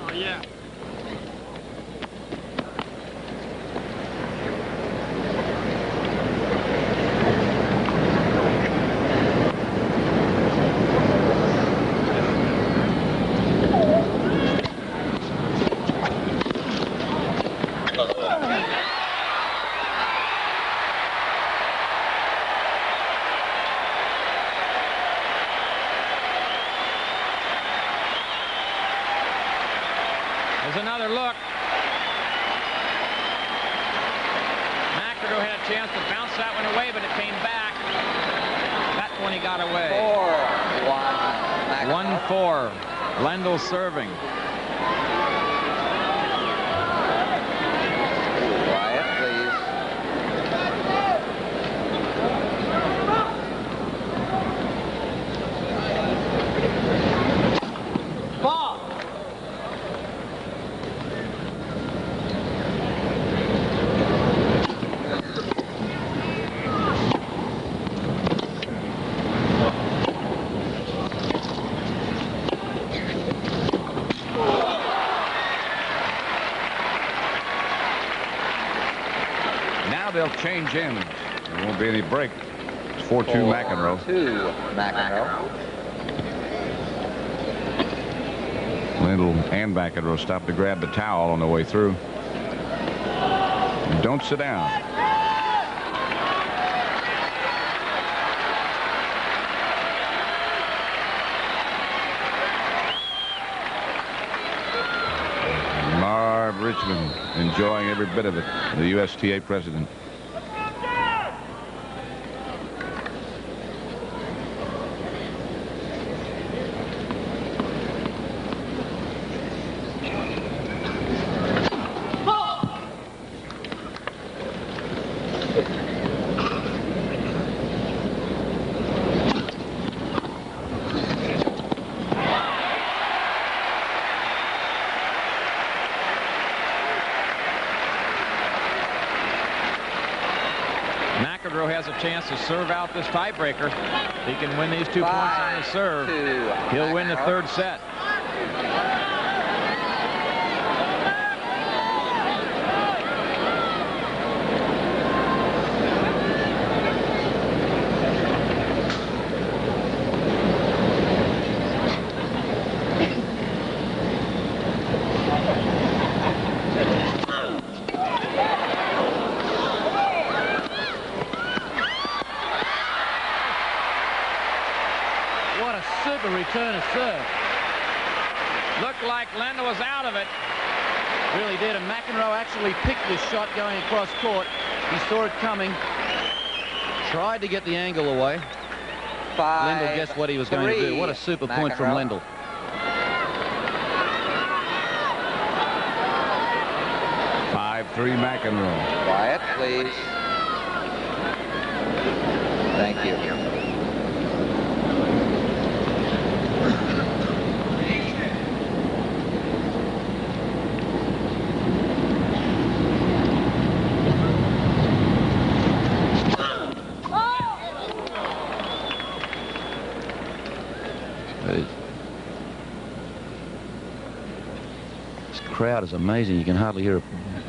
Oh, yeah. There's another look. McEnroe had a chance to bounce that one away, but it came back. That one he got away. 4-1 McEnroe. 1-4. Lendl serving. Quiet, please. they'll change in. There won't be any break. It's 4-2 McEnroe. 4-2 McEnroe. Lendl and McEnroe stopped to grab the towel on the way through. Don't sit down. Marv Richmond enjoying every bit of it, the USTA president. McEnroe has a chance to serve out this tiebreaker. He can win these 2 points on the serve. He'll win the third set. What a super return of serve. Looked like Lendl was out of it. Really did. And McEnroe actually picked this shot going across court. He saw it coming. Tried to get the angle away. Lendl guessed what he was going to do. What a super point from Lendl. 5-3 McEnroe. Quiet, please. Thank you. This crowd is amazing. You can hardly hear a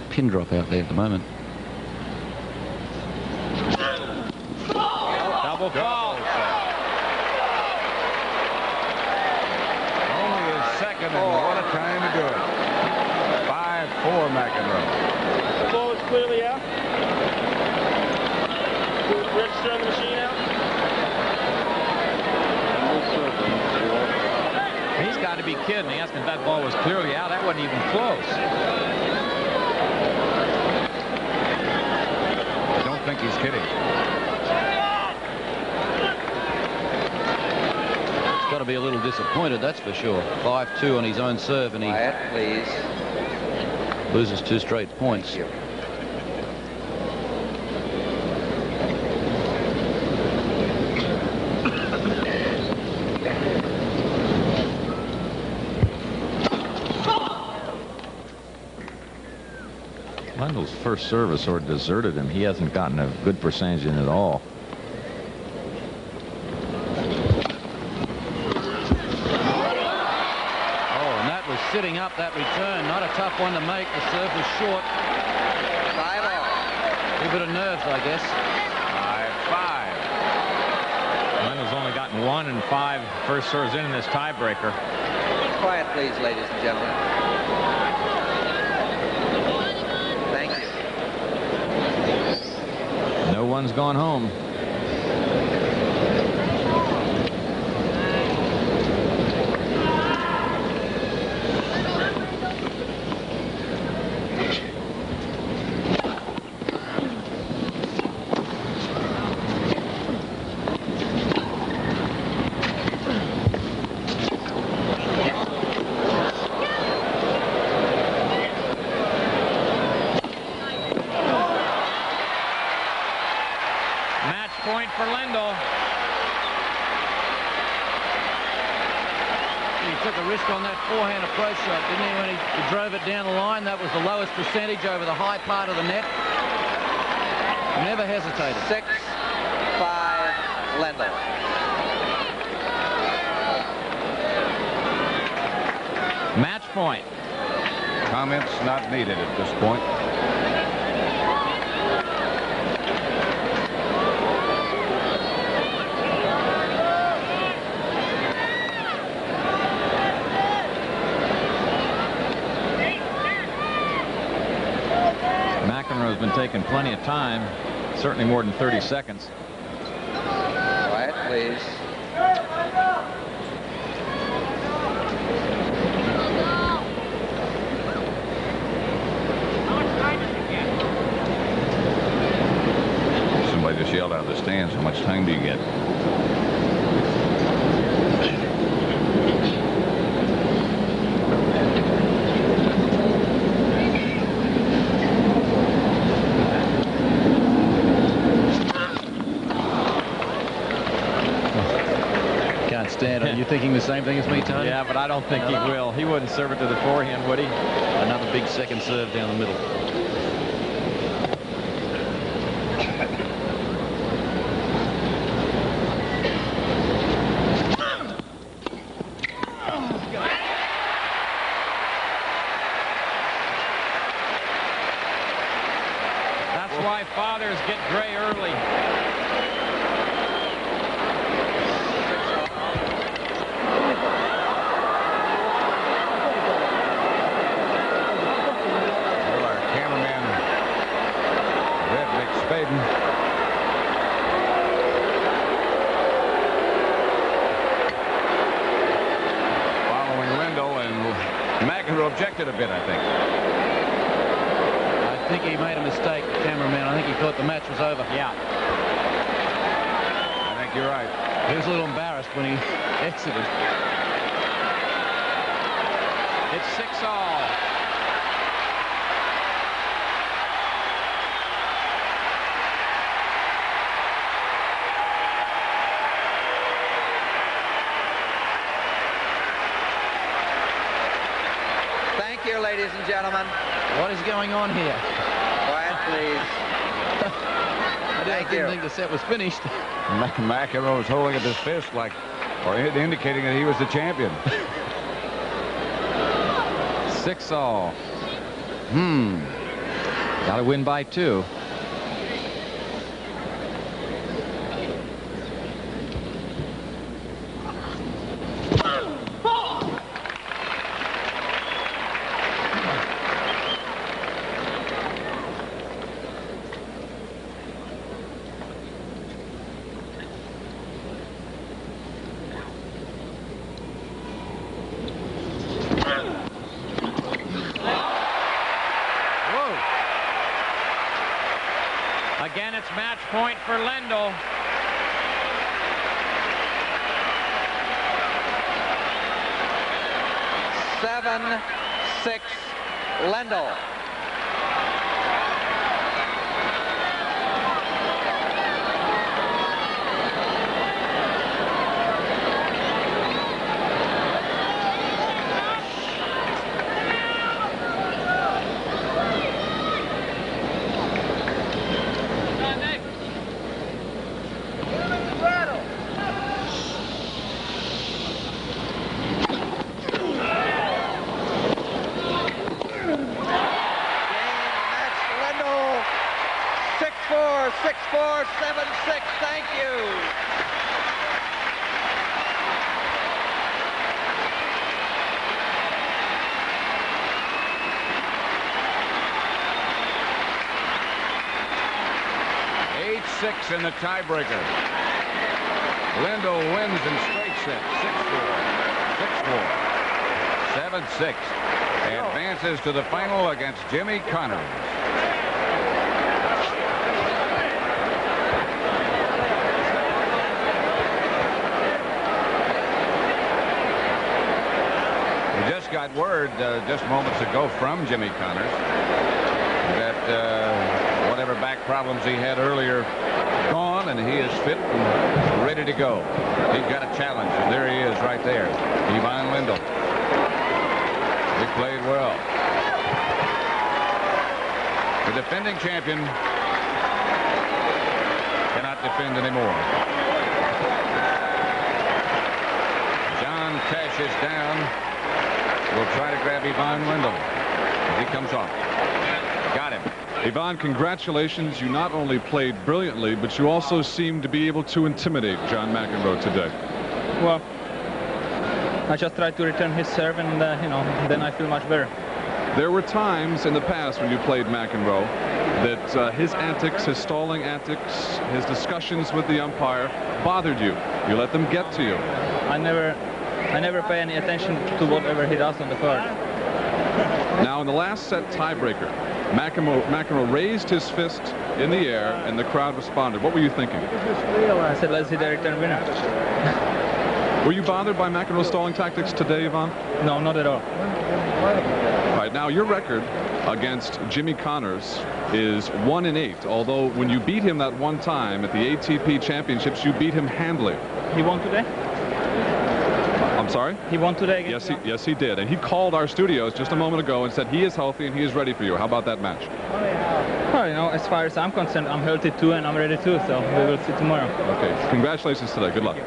pin drop out there at the moment. Double fault. Only his second, and what a time to do it. 5-4 McEnroe. The ball is clearly out. Register on the machine out. He's got to be kidding. He asked if that ball was clearly out. That wasn't even close. I don't think he's kidding. He's got to be a little disappointed, that's for sure. 5-2 on his own serve, and he Quiet, please. loses 2 straight points. Thank you. Lendl's first service sort of deserted him. He hasn't gotten a good percentage in at all. Oh, and that was sitting up, that return. Not a tough one to make. The serve was short. 5 all. A bit of nerves, I guess. 5-5. Lendl's only gotten 1 and 5 first serves in this tiebreaker. Quiet, please, ladies and gentlemen. Thank you. No one's gone home. Point for Lendl. He took a risk on that forehand approach shot, didn't he, when he drove it down the line? That was the lowest percentage over the high part of the net. Never hesitated. 6-5 Lendl. Match point. Comments not needed at this point. taken plenty of time, certainly more than 30 seconds. Quiet, please. Somebody just yelled out of the stands, how much time do you get? Are you thinking the same thing as me, Tony? Yeah, but I don't think he will. He wouldn't serve it to the forehand, would he? Another big second serve down the middle. That's why fathers get gray early. Following Lendl, and McEnroe objected a bit, I think. I think he made a mistake, the cameraman. I think he thought the match was over. Yeah. I think you're right. He was a little embarrassed when he exited. It's 6-all. Thank you, ladies and gentlemen. What is going on here? Quiet, please. I didn't think the set was finished. McEnroe was holding up his fist like, or indicating that he was the champion. 6-all. Got to win by 2. Again, it's match point for Lendl. Seven, 6, Lendl. Thank you. Six in the tiebreaker. Lendl wins in straight sets. 6-4, 6-4, 7-6. Advances to the final against Jimmy Connors. We just got word just moments ago from Jimmy Connors that whatever back problems he had earlier gone, and he is fit and ready to go. He's got a challenge, and there he is right there. Ivan Lendl. He played well. The defending champion cannot defend anymore. John Tesh is down. Will try to grab Ivan Lendl as he comes off. Got him. Ivan, congratulations. You not only played brilliantly, but you also seemed to be able to intimidate John McEnroe today. Well, I just tried to return his serve, and you know, then I feel much better. There were times in the past when you played McEnroe that his antics, his stalling antics, his discussions with the umpire bothered you. You let them get to you. I never pay any attention to whatever he does on the court. Now in the last set tiebreaker, McEnroe raised his fist in the air and the crowd responded. What were you thinking? I said, let's see the return winner. Were you bothered by McEnroe's stalling tactics today, Ivan? No, not at all. All right, now your record against Jimmy Connors is 1-8, although when you beat him that one time at the ATP Championships, you beat him handily. He won today? I'm sorry? He won today against Yes, he did. And he called our studios just a moment ago and said he is healthy and he is ready for you. How about that match? Well, you know, as far as I'm concerned, I'm healthy too and I'm ready too, so we will see tomorrow. Okay, congratulations today. Good luck.